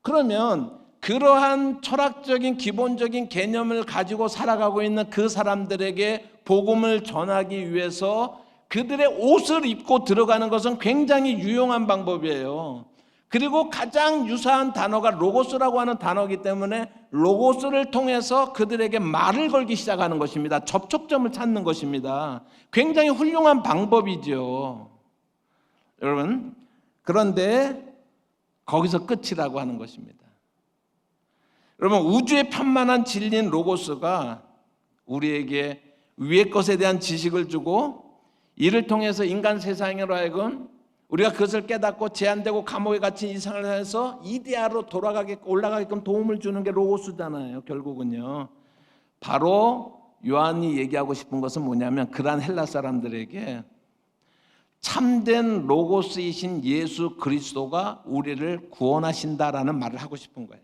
그러면 그러한 철학적인 기본적인 개념을 가지고 살아가고 있는 그 사람들에게 복음을 전하기 위해서 그들의 옷을 입고 들어가는 것은 굉장히 유용한 방법이에요. 그리고 가장 유사한 단어가 로고스라고 하는 단어이기 때문에 로고스를 통해서 그들에게 말을 걸기 시작하는 것입니다. 접촉점을 찾는 것입니다. 굉장히 훌륭한 방법이죠. 여러분, 그런데 거기서 끝이라고 하는 것입니다. 여러분, 우주의 편만한 진리인 로고스가 우리에게 위의 것에 대한 지식을 주고 이를 통해서 인간 세상으로 하여금 우리가 그것을 깨닫고 제한되고 감옥에 갇힌 이상을 해서 이데아로 올라가게끔 도움을 주는 게 로고스잖아요. 결국은요. 바로 요한이 얘기하고 싶은 것은 뭐냐면 그러한 헬라 사람들에게 참된 로고스이신 예수 그리스도가 우리를 구원하신다라는 말을 하고 싶은 거예요.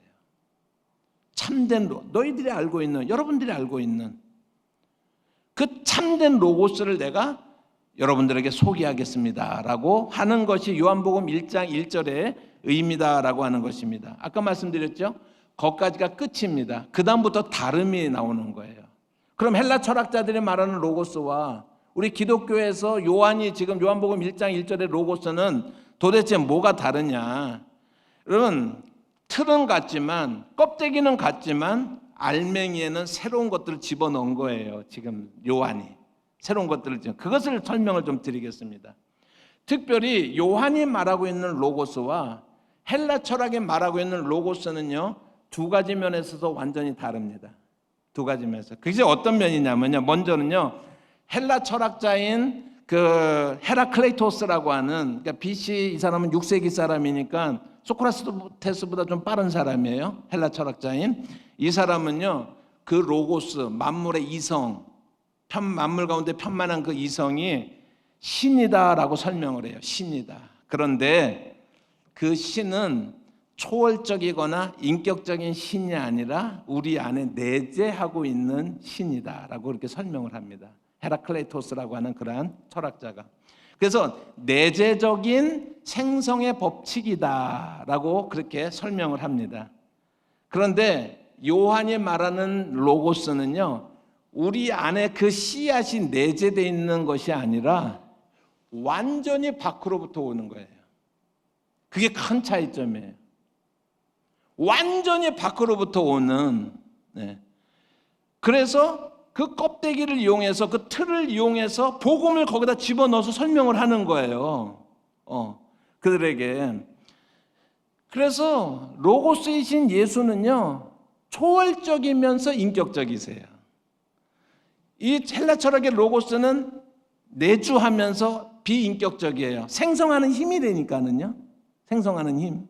참된 너희들이 알고 있는, 여러분들이 알고 있는 그 참된 로고스를 내가 여러분들에게 소개하겠습니다 라고 하는 것이 요한복음 1장 1절의 의미다라고 하는 것입니다. 아까 말씀드렸죠? 거기까지가 끝입니다. 그 다음부터 다름이 나오는 거예요. 그럼 헬라 철학자들이 말하는 로고스와 우리 기독교에서 요한이 지금 요한복음 1장 1절의 로고스는 도대체 뭐가 다르냐? 여러분, 틀은 같지만 껍데기는 같지만 알맹이에는 새로운 것들을 집어넣은 거예요. 지금 요한이 새로운 것들을 그것을 설명을 좀 드리겠습니다. 특별히 요한이 말하고 있는 로고스와 헬라 철학이 말하고 있는 로고스는요, 두 가지 면에서도 완전히 다릅니다. 두 가지 면에서. 그게 어떤 면이냐면요, 먼저는요, 헬라 철학자인 그 헤라클레이토스라고 하는, 그러니까 BC 이 사람은 6세기 사람이니까 소크라테스보다 좀 빠른 사람이에요. 헬라 철학자인 이 사람은요, 그 로고스 만물의 이성, 만물 가운데 편만한 그 이성이 신이다라고 설명을 해요. 신이다. 그런데 그 신은 초월적이거나 인격적인 신이 아니라 우리 안에 내재하고 있는 신이다라고 그렇게 설명을 합니다. 헤라클레이토스라고 하는 그러한 철학자가. 그래서 내재적인 생성의 법칙이다라고 그렇게 설명을 합니다. 그런데 요한이 말하는 로고스는요, 우리 안에 그 씨앗이 내재되어 있는 것이 아니라 완전히 밖으로부터 오는 거예요. 그게 큰 차이점이에요. 완전히 밖으로부터 오는. 그래서 그 껍데기를 이용해서, 그 틀을 이용해서 복음을 거기다 집어넣어서 설명을 하는 거예요. 그들에게. 그래서 로고스이신 예수는요, 초월적이면서 인격적이세요. 이 헬라 철학의 로고스는 내주하면서 비인격적이에요. 생성하는 힘이 되니까는요. 생성하는 힘.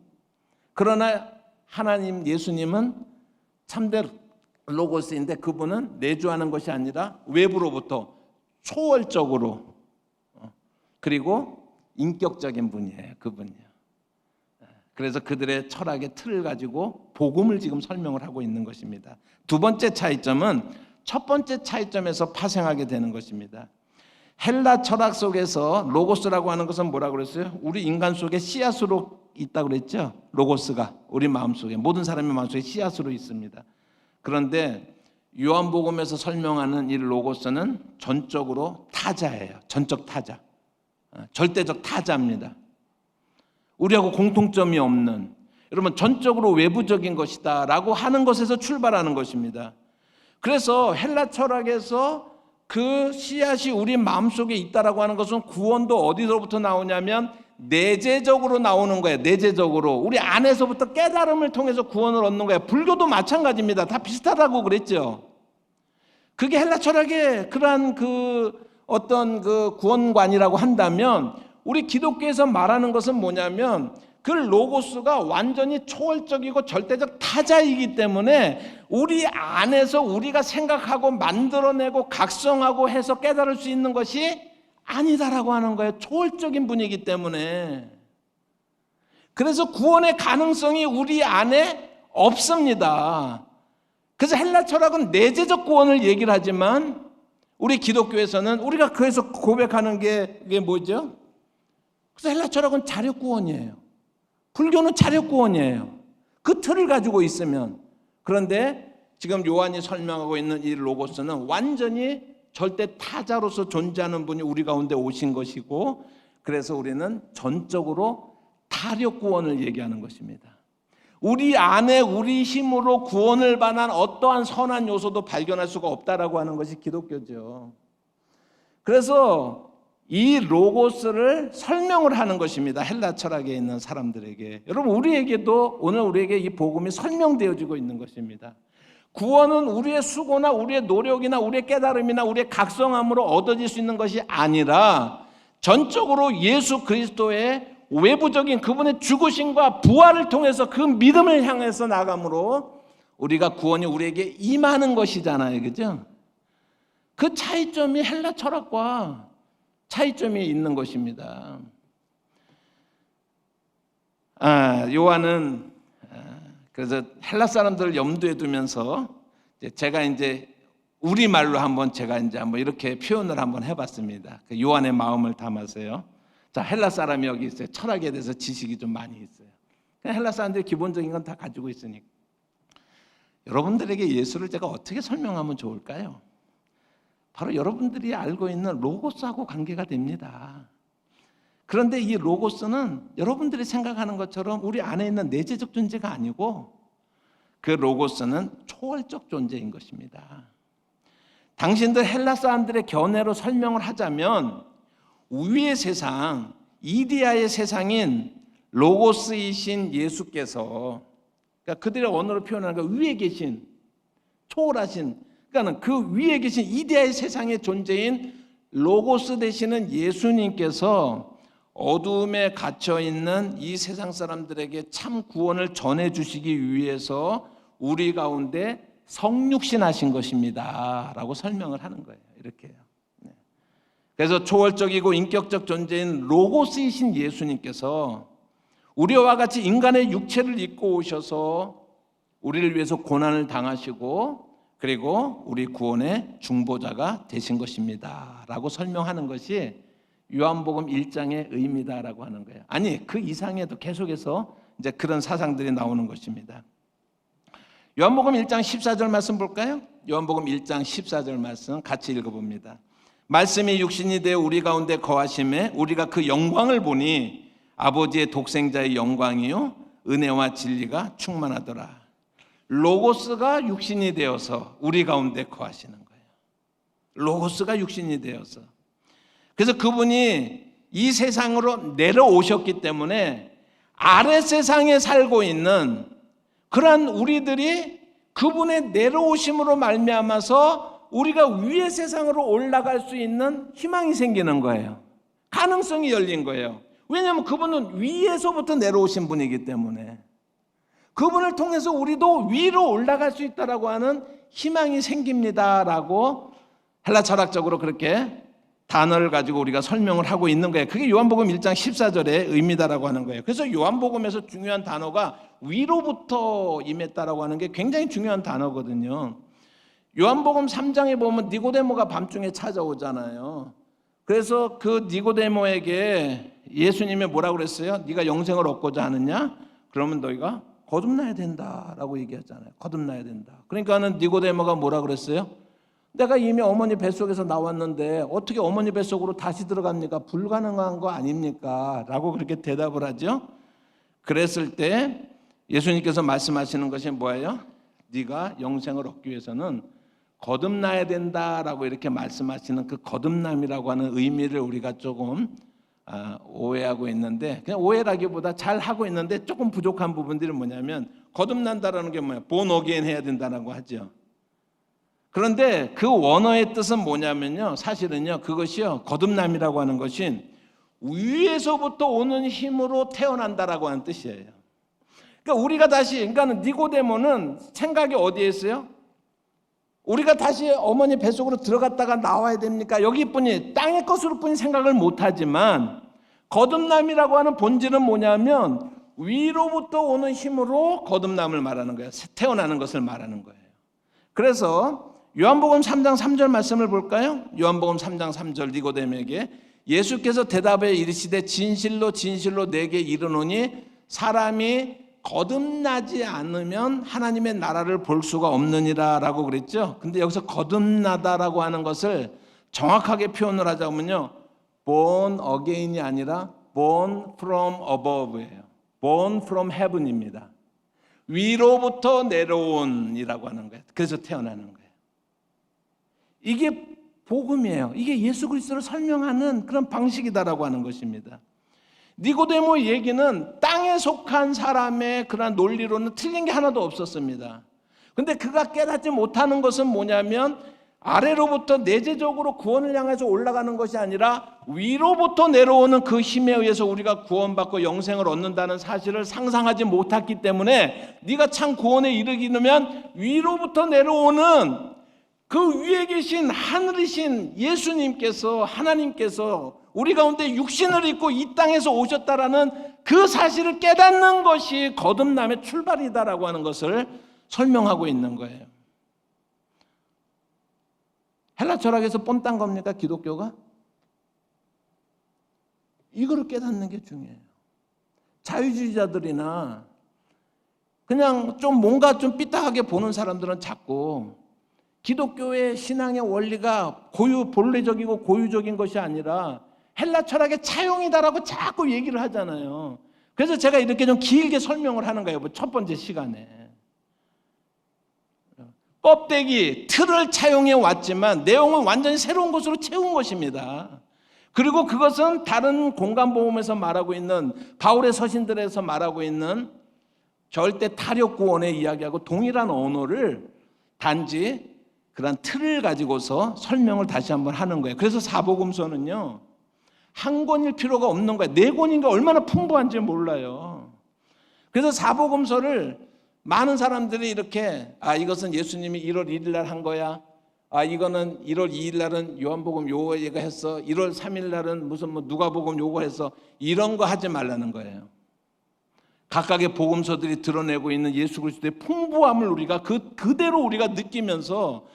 그러나 하나님 예수님은 참된 로고스인데 그분은 내주하는 것이 아니라 외부로부터 초월적으로, 그리고 인격적인 분이에요. 그분이요. 그래서 그들의 철학의 틀을 가지고 복음을 지금 설명을 하고 있는 것입니다. 두 번째 차이점은 첫 번째 차이점에서 파생하게 되는 것입니다. 헬라 철학 속에서 로고스라고 하는 것은 뭐라고 그랬어요? 우리 인간 속에 씨앗으로 있다고 그랬죠? 로고스가 우리 마음속에, 모든 사람의 마음속에 씨앗으로 있습니다. 그런데 요한복음에서 설명하는 이 로고스는 전적으로 타자예요. 전적 타자. 절대적 타자입니다. 우리하고 공통점이 없는, 여러분, 전적으로 외부적인 것이다 라고 하는 것에서 출발하는 것입니다. 그래서 헬라 철학에서 그 씨앗이 우리 마음속에 있다라고 하는 것은 구원도 어디서부터 나오냐면 내재적으로 나오는 거예요. 내재적으로 우리 안에서부터 깨달음을 통해서 구원을 얻는 거예요. 불교도 마찬가지입니다. 다 비슷하다고 그랬죠. 그게 헬라 철학의 그러한 그 어떤 그 구원관이라고 한다면, 우리 기독교에서 말하는 것은 뭐냐면 그 로고스가 완전히 초월적이고 절대적 타자이기 때문에 우리 안에서 우리가 생각하고 만들어내고 각성하고 해서 깨달을 수 있는 것이 아니다라고 하는 거예요. 초월적인 분이기 때문에. 그래서 구원의 가능성이 우리 안에 없습니다. 그래서 헬라 철학은 내재적 구원을 얘기를 하지만 우리 기독교에서는 우리가 그래서 고백하는 게 뭐죠? 그래서 헬라 철학은 자력 구원이에요. 불교는 자력 구원이에요. 그 틀을 가지고 있으면. 그런데 지금 요한이 설명하고 있는 이 로고스는 완전히 절대 타자로서 존재하는 분이 우리 가운데 오신 것이고, 그래서 우리는 전적으로 타력 구원을 얘기하는 것입니다. 우리 안에 우리 힘으로 구원을 받는 어떠한 선한 요소도 발견할 수가 없다라고 하는 것이 기독교죠. 그래서 이 로고스를 설명을 하는 것입니다. 헬라 철학에 있는 사람들에게. 여러분, 우리에게도 오늘 우리에게 이 복음이 설명되어지고 있는 것입니다. 구원은 우리의 수고나 우리의 노력이나 우리의 깨달음이나 우리의 각성함으로 얻어질 수 있는 것이 아니라 전적으로 예수 그리스도의 외부적인 그분의 죽으심과 부활을 통해서 그 믿음을 향해서 나감으로 우리가 구원이 우리에게 임하는 것이잖아요. 그죠? 그 차이점이 헬라 철학과 차이점이 있는 것입니다. 요한은 그래서 헬라 사람들을 염두에 두면서 제가 이제 우리말로 제가 한번 이렇게 표현을 한번 해봤습니다. 그 요한의 마음을 담아서요. 자, 헬라 사람이 여기 있어요. 철학에 대해서 지식이 좀 많이 있어요. 헬라 사람들이 기본적인 건 다 가지고 있으니까. 여러분들에게 예수를 제가 어떻게 설명하면 좋을까요? 바로 여러분들이 알고 있는 로고스하고 관계가 됩니다. 그런데 이 로고스는 여러분들이 생각하는 것처럼 우리 안에 있는 내재적 존재가 아니고 그 로고스는 초월적 존재인 것입니다. 당신들 헬라 사람들의 견해로 설명을 하자면 위의 세상, 이데아의 세상인 로고스이신 예수께서, 그러니까 그들의 언어로 표현하는 거 위에 계신, 초월하신, 그러니까 그 위에 계신 이데아의 세상의 존재인 로고스 되시는 예수님께서 어두움에 갇혀 있는 이 세상 사람들에게 참 구원을 전해 주시기 위해서 우리 가운데 성육신하신 것입니다라고 설명을 하는 거예요. 이렇게요. 그래서 초월적이고 인격적 존재인 로고스이신 예수님께서 우리와 같이 인간의 육체를 입고 오셔서 우리를 위해서 고난을 당하시고 그리고 우리 구원의 중보자가 되신 것입니다 라고 설명하는 것이 요한복음 1장의 의미다라고 하는 거예요. 아니, 그 이상에도 계속해서 이제 그런 사상들이 나오는 것입니다. 요한복음 1장 14절 말씀 볼까요? 요한복음 1장 14절 말씀 같이 읽어봅니다. 말씀이 육신이 되어 우리 가운데 거하심에 우리가 그 영광을 보니 아버지의 독생자의 영광이요 은혜와 진리가 충만하더라. 로고스가 육신이 되어서 우리 가운데 거하시는 거예요. 로고스가 육신이 되어서. 그래서 그분이 이 세상으로 내려오셨기 때문에 아래 세상에 살고 있는 그러한 우리들이 그분의 내려오심으로 말미암아서 우리가 위의 세상으로 올라갈 수 있는 희망이 생기는 거예요. 가능성이 열린 거예요. 왜냐하면 그분은 위에서부터 내려오신 분이기 때문에 그분을 통해서 우리도 위로 올라갈 수 있다라고 하는 희망이 생깁니다라고 헬라 철학적으로 그렇게 단어를 가지고 우리가 설명을 하고 있는 거예요. 그게 요한복음 1장 14절의 의미다라고 하는 거예요. 그래서 요한복음에서 중요한 단어가 위로부터 임했다라고 하는 게 굉장히 중요한 단어거든요. 요한복음 3장에 보면 니고데모가 밤중에 찾아오잖아요. 그래서 그 니고데모에게 예수님이 뭐라고 그랬어요? 네가 영생을 얻고자 하느냐? 그러면 너희가 거듭나야 된다라고 얘기하잖아요. 거듭나야 된다. 그러니까는 니고데모가 뭐라고 그랬어요? 내가 이미 어머니 뱃속에서 나왔는데 어떻게 어머니 뱃속으로 다시 들어갑니까? 불가능한 거 아닙니까? 라고 그렇게 대답을 하죠. 그랬을 때 예수님께서 말씀하시는 것이 뭐예요? 네가 영생을 얻기 위해서는 거듭나야 된다라고 이렇게 말씀하시는 그 거듭남이라고 하는 의미를 우리가 조금 오해하고 있는데, 그냥 오해라기보다 잘 하고 있는데 조금 부족한 부분들이 뭐냐면 거듭난다라는 게 뭐야? born again 해야 된다라고 하죠. 그런데 그 원어의 뜻은 뭐냐면요, 사실은요 그것이요 거듭남이라고 하는 것은 위에서부터 오는 힘으로 태어난다라고 하는 뜻이에요. 그러니까 우리가 다시, 그러니까 니고데모는 생각이 어디에 있어요? 우리가 다시 어머니 뱃속으로 들어갔다가 나와야 됩니까? 여기뿐이 땅의 것으로 뿐이 생각을 못하지만 거듭남이라고 하는 본질은 뭐냐면 위로부터 오는 힘으로 거듭남을 말하는 거예요. 태어나는 것을 말하는 거예요. 그래서 요한복음 3장 3절 말씀을 볼까요? 요한복음 3장 3절 니고데모에게 예수께서 대답해 이르시되 진실로 진실로 내게 이르노니 사람이 거듭나지 않으면 하나님의 나라를 볼 수가 없느니라 라고 그랬죠. 근데 여기서 거듭나다라고 하는 것을 정확하게 표현을 하자면요, born again이 아니라 born from above예요. born from heaven입니다. 위로부터 내려온이라고 하는 거예요. 그래서 태어나는 거예요. 이게 복음이에요. 이게 예수 그리스도를 설명하는 그런 방식이다라고 하는 것입니다. 니고데모 얘기는 땅에 속한 사람의 그런 논리로는 틀린 게 하나도 없었습니다. 근데 그가 깨닫지 못하는 것은 뭐냐면 아래로부터 내재적으로 구원을 향해서 올라가는 것이 아니라 위로부터 내려오는 그 힘에 의해서 우리가 구원받고 영생을 얻는다는 사실을 상상하지 못했기 때문에 네가 참 구원에 이르기면 위로부터 내려오는 그 위에 계신 하늘이신 예수님께서, 하나님께서 우리 가운데 육신을 입고 이 땅에서 오셨다라는 그 사실을 깨닫는 것이 거듭남의 출발이다라고 하는 것을 설명하고 있는 거예요. 헬라 철학에서 뻔딴 겁니까, 기독교가? 이거를 깨닫는 게 중요해요. 자유주의자들이나 그냥 좀 뭔가 좀 삐딱하게 보는 사람들은 자꾸 기독교의 신앙의 원리가 본래적이고 고유적인 것이 아니라 헬라 철학의 차용이다라고 자꾸 얘기를 하잖아요. 그래서 제가 이렇게 좀 길게 설명을 하는 거예요. 첫 번째 시간에. 껍데기, 틀을 차용해 왔지만 내용은 완전히 새로운 것으로 채운 것입니다. 그리고 그것은 다른 공간복음에서 말하고 있는 바울의 서신들에서 말하고 있는 절대 타력 구원의 이야기하고 동일한 언어를 단지 그런 틀을 가지고서 설명을 다시 한번 하는 거예요. 그래서 사복음서는요, 한 권일 필요가 없는 거예요. 네 권인가 얼마나 풍부한지 몰라요. 그래서 사복음서를 많은 사람들이 이렇게 이것은 예수님이 1월 1일 날 한 거야. 이거는 1월 2일 날은 요한복음 요거 얘가 했어. 1월 3일 날은 무슨 누가복음 요거 했어. 이런 거 하지 말라는 거예요. 각각의 복음서들이 드러내고 있는 예수 그리스도의 풍부함을 우리가 그대로 우리가 느끼면서,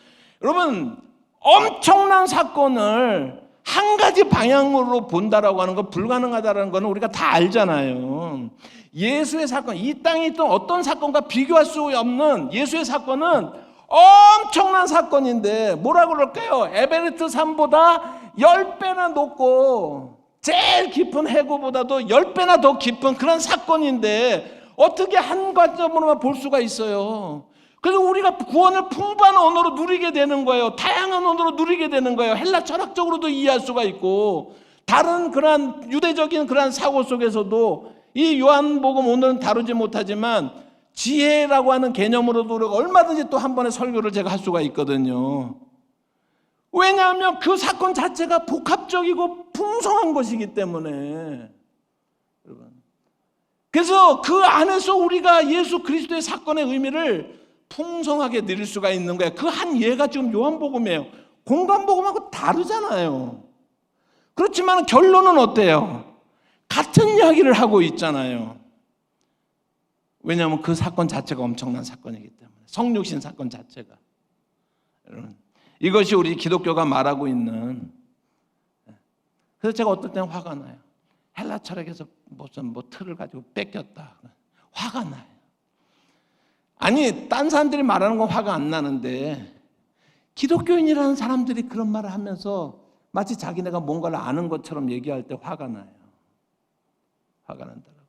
여러분, 엄청난 사건을 한 가지 방향으로 본다라고 하는 건 불가능하다라는 건 우리가 다 알잖아요. 예수의 사건, 이 땅에 있던 어떤 사건과 비교할 수 없는 예수의 사건은 엄청난 사건인데 뭐라 그럴까요? 에베레스트 산보다 10배나 높고 제일 깊은 해구보다도 10배나 더 깊은 그런 사건인데 어떻게 한 관점으로만 볼 수가 있어요? 그래서 우리가 구원을 풍부한 언어로 누리게 되는 거예요. 다양한 언어로 누리게 되는 거예요. 헬라 철학적으로도 이해할 수가 있고, 다른 그러한 유대적인 그러한 사고 속에서도 이 요한복음 오늘은 다루지 못하지만 지혜라고 하는 개념으로도 우리가 얼마든지 또 한 번의 설교를 제가 할 수가 있거든요. 왜냐하면 그 사건 자체가 복합적이고 풍성한 것이기 때문에. 그래서 그 안에서 우리가 예수 그리스도의 사건의 의미를 풍성하게 누릴 수가 있는 거예요. 그 한 예가 지금 요한복음이에요. 공간복음하고 다르잖아요. 그렇지만 결론은 어때요? 같은 이야기를 하고 있잖아요. 왜냐하면 그 사건 자체가 엄청난 사건이기 때문에. 성육신 사건 자체가. 여러분, 이것이 우리 기독교가 말하고 있는. 그래서 제가 어떨 때는 화가 나요. 헬라 철학에서 무슨 틀을 가지고 뺏겼다. 화가 나요. 아니, 딴 사람들이 말하는 건 화가 안 나는데 기독교인이라는 사람들이 그런 말을 하면서 마치 자기네가 뭔가를 아는 것처럼 얘기할 때 화가 나요. 화가 난다고요.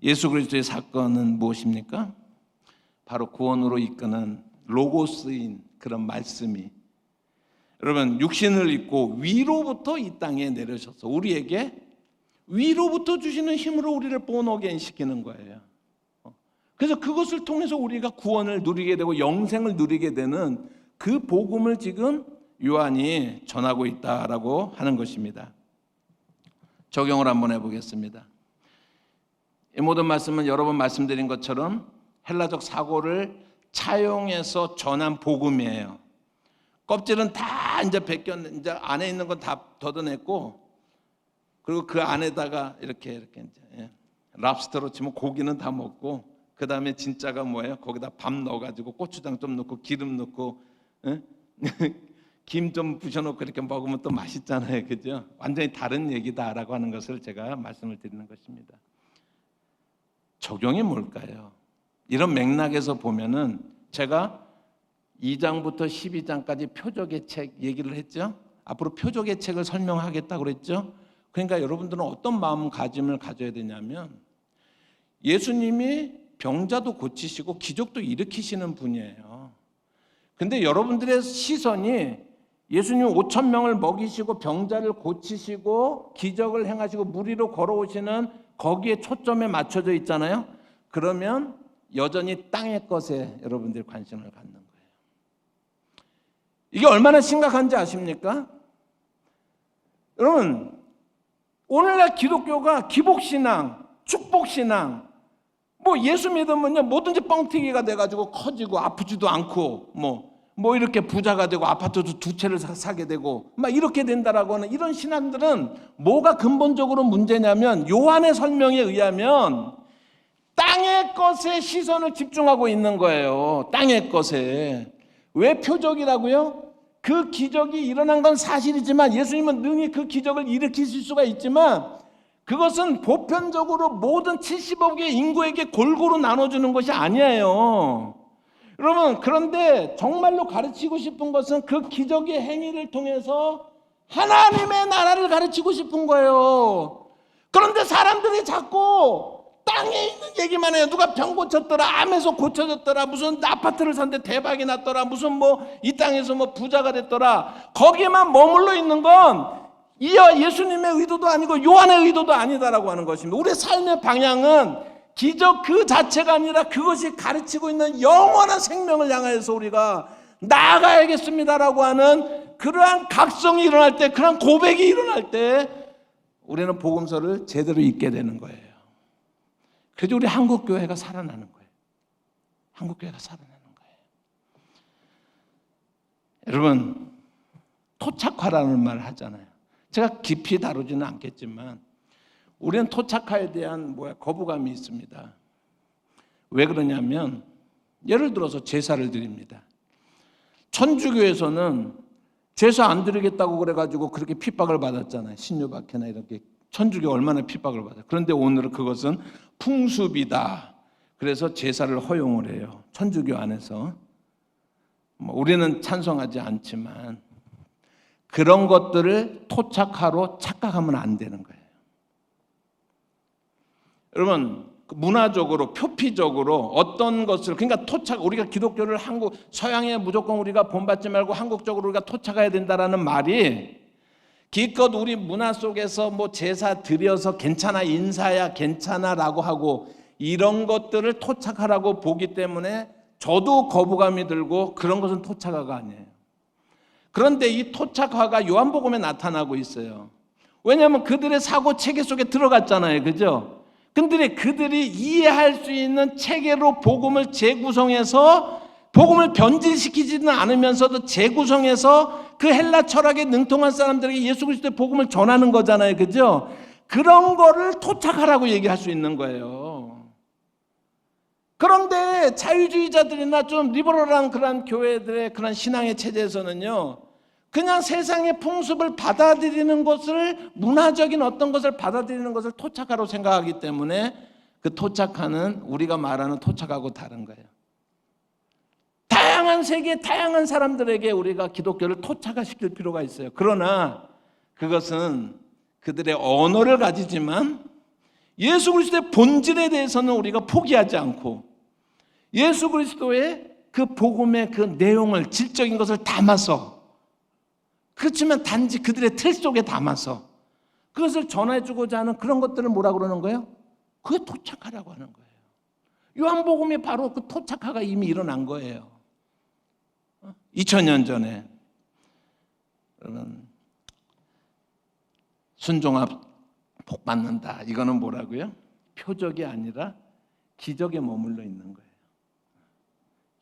예수 그리스도의 사건은 무엇입니까? 바로 구원으로 이끄는 로고스인 그런 말씀이, 여러분, 육신을 입고 위로부터 이 땅에 내려셔서 우리에게 위로부터 주시는 힘으로 우리를 본어게인 시키는 거예요. 그래서 그것을 통해서 우리가 구원을 누리게 되고 영생을 누리게 되는 그 복음을 지금 요한이 전하고 있다라고 하는 것입니다. 적용을 한번 해보겠습니다. 이 모든 말씀은 여러 번 말씀드린 것처럼 헬라적 사고를 차용해서 전한 복음이에요. 껍질은 다 이제 이제 안에 있는 건 다 걷어냈고, 그리고 그 안에다가 이렇게 이제 랍스터로 치면 고기는 다 먹고, 그 다음에 진짜가 뭐예요? 거기다 밥 넣어가지고 고추장 좀 넣고 기름 넣고 김 좀 부셔놓고 이렇게 먹으면 또 맛있잖아요, 그죠? 완전히 다른 얘기다라고 하는 것을 제가 말씀을 드리는 것입니다. 적용이 뭘까요? 이런 맥락에서 보면은 제가 2장부터 12장까지 표적의 책 얘기를 했죠. 앞으로 표적의 책을 설명하겠다고 그랬죠. 그러니까 여러분들은 어떤 마음가짐을 가져야 되냐면 예수님이 병자도 고치시고 기적도 일으키시는 분이에요. 근데 여러분들의 시선이 예수님 5천 명을 먹이시고 병자를 고치시고 기적을 행하시고 물 위로 걸어오시는 거기에 초점에 맞춰져 있잖아요. 그러면 여전히 땅의 것에 여러분들이 관심을 갖는 거예요. 이게 얼마나 심각한지 아십니까? 여러분, 오늘날 기독교가 기복신앙, 축복신앙, 뭐 예수 믿으면요 뭐든지 뻥튀기가 돼가지고 커지고 아프지도 않고 뭐 이렇게 부자가 되고 아파트도 2채를 사게 되고 막 이렇게 된다라고 하는 이런 신앙들은 뭐가 근본적으로 문제냐면 요한의 설명에 의하면 땅의 것에 시선을 집중하고 있는 거예요. 땅의 것에. 왜 표적이라고요? 그 기적이 일어난 건 사실이지만 예수님은 능히 그 기적을 일으키실 수가 있지만 그것은 보편적으로 모든 70억의 인구에게 골고루 나눠주는 것이 아니에요. 여러분, 그런데 정말로 가르치고 싶은 것은 그 기적의 행위를 통해서 하나님의 나라를 가르치고 싶은 거예요. 그런데 사람들이 자꾸 땅에 있는 얘기만 해요. 누가 병 고쳤더라, 암에서 고쳐졌더라, 무슨 아파트를 샀는데 대박이 났더라, 무슨 뭐 이 땅에서 뭐 부자가 됐더라. 거기에만 머물러 있는 건 예수님의 의도도 아니고 요한의 의도도 아니다라고 하는 것입니다. 우리의 삶의 방향은 기적 그 자체가 아니라 그것이 가르치고 있는 영원한 생명을 향해서 우리가 나아가야겠습니다라고 하는 그러한 각성이 일어날 때, 그러한 고백이 일어날 때 우리는 복음서를 제대로 읽게 되는 거예요. 그래서 우리 한국교회가 살아나는 거예요. 한국교회가 살아나는 거예요. 여러분, 토착화라는 말을 하잖아요. 제가 깊이 다루지는 않겠지만 우리는 토착화에 대한 거부감이 있습니다. 왜 그러냐면 예를 들어서 제사를 드립니다. 천주교에서는 제사 안 드리겠다고 그래가지고 그렇게 핍박을 받았잖아요. 신유박해나 이렇게 천주교 얼마나 핍박을 받아요. 그런데 오늘은 그것은 풍습이다. 그래서 제사를 허용을 해요. 천주교 안에서. 우리는 찬성하지 않지만 그런 것들을 토착화로 착각하면 안 되는 거예요. 여러분, 문화적으로 표피적으로 어떤 것을, 그러니까 토착, 우리가 기독교를 한국 서양에 무조건 우리가 본받지 말고 한국적으로 우리가 토착해야 된다라는 말이 기껏 우리 문화 속에서 뭐 제사 드려서 괜찮아, 인사야 괜찮아라고 하고 이런 것들을 토착하라고 보기 때문에 저도 거부감이 들고 그런 것은 토착화가 아니에요. 그런데 이 토착화가 요한복음에 나타나고 있어요. 왜냐하면 그들의 사고 체계 속에 들어갔잖아요. 그죠? 근데 그들이 이해할 수 있는 체계로 복음을 재구성해서 복음을 변질시키지는 않으면서도 재구성해서 그 헬라 철학에 능통한 사람들에게 예수 그리스도의 복음을 전하는 거잖아요. 그죠? 그런 거를 토착하라고 얘기할 수 있는 거예요. 그런데 자유주의자들이나 좀 리버럴한 그런 교회들의 그런 신앙의 체제에서는요, 그냥 세상의 풍습을 받아들이는 것을, 문화적인 어떤 것을 받아들이는 것을 토착화로 생각하기 때문에 그 토착화는 우리가 말하는 토착하고 다른 거예요. 다양한 세계, 다양한 사람들에게 우리가 기독교를 토착화시킬 필요가 있어요. 그러나 그것은 그들의 언어를 가지지만 예수 그리스도의 본질에 대해서는 우리가 포기하지 않고 예수 그리스도의 그 복음의 그 내용을, 질적인 것을 담아서, 그렇지만 단지 그들의 틀 속에 담아서 그것을 전해주고자 하는 그런 것들을 뭐라고 그러는 거예요? 그게 토착화라고 하는 거예요. 요한복음이 바로 그 토착화가 이미 일어난 거예요. 2000년 전에 여러분, 순종하 복 받는다. 이거는 뭐라고요? 표적이 아니라 기적에 머물러 있는 거예요.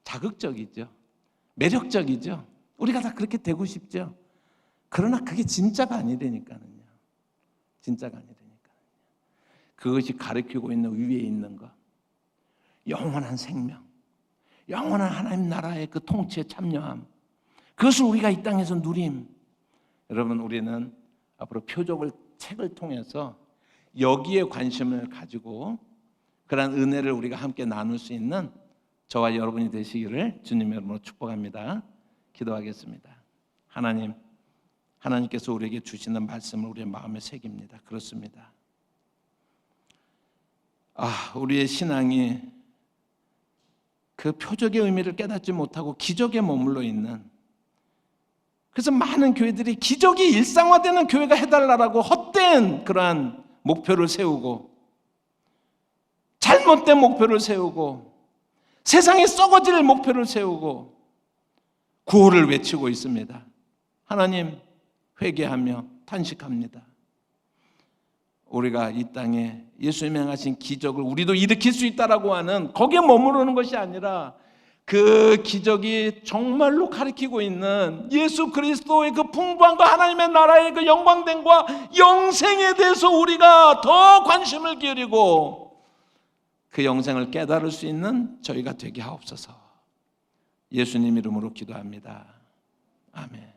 자극적이죠. 매력적이죠. 우리가 다 그렇게 되고 싶죠. 그러나 그게 진짜가 아니라니까요. 진짜가 아니라니까요. 그것이 가리키고 있는 위에 있는 것, 영원한 생명, 영원한 하나님 나라의 그 통치에 참여함, 그것을 우리가 이 땅에서 누림. 여러분, 우리는 앞으로 표적을 책을 통해서 여기에 관심을 가지고 그러한 은혜를 우리가 함께 나눌 수 있는 저와 여러분이 되시기를 주님의 이름으로 축복합니다. 기도하겠습니다. 하나님, 하나님께서 우리에게 주시는 말씀을 우리의 마음에 새깁니다. 그렇습니다. 우리의 신앙이 그 표적의 의미를 깨닫지 못하고 기적에 머물러 있는, 그래서 많은 교회들이 기적이 일상화되는 교회가 해달라고 헛된 그러한 목표를 세우고 잘못된 목표를 세우고 세상에 썩어질 목표를 세우고 구호를 외치고 있습니다. 하나님, 회개하며 탄식합니다. 우리가 이 땅에 예수님이 행하신 기적을 우리도 일으킬 수 있다라고 하는 거기에 머무르는 것이 아니라 그 기적이 정말로 가리키고 있는 예수 그리스도의 그 풍부함과 하나님의 나라의 그 영광됨과 영생에 대해서 우리가 더 관심을 기울이고 그 영생을 깨달을 수 있는 저희가 되게 하옵소서. 예수님 이름으로 기도합니다. 아멘.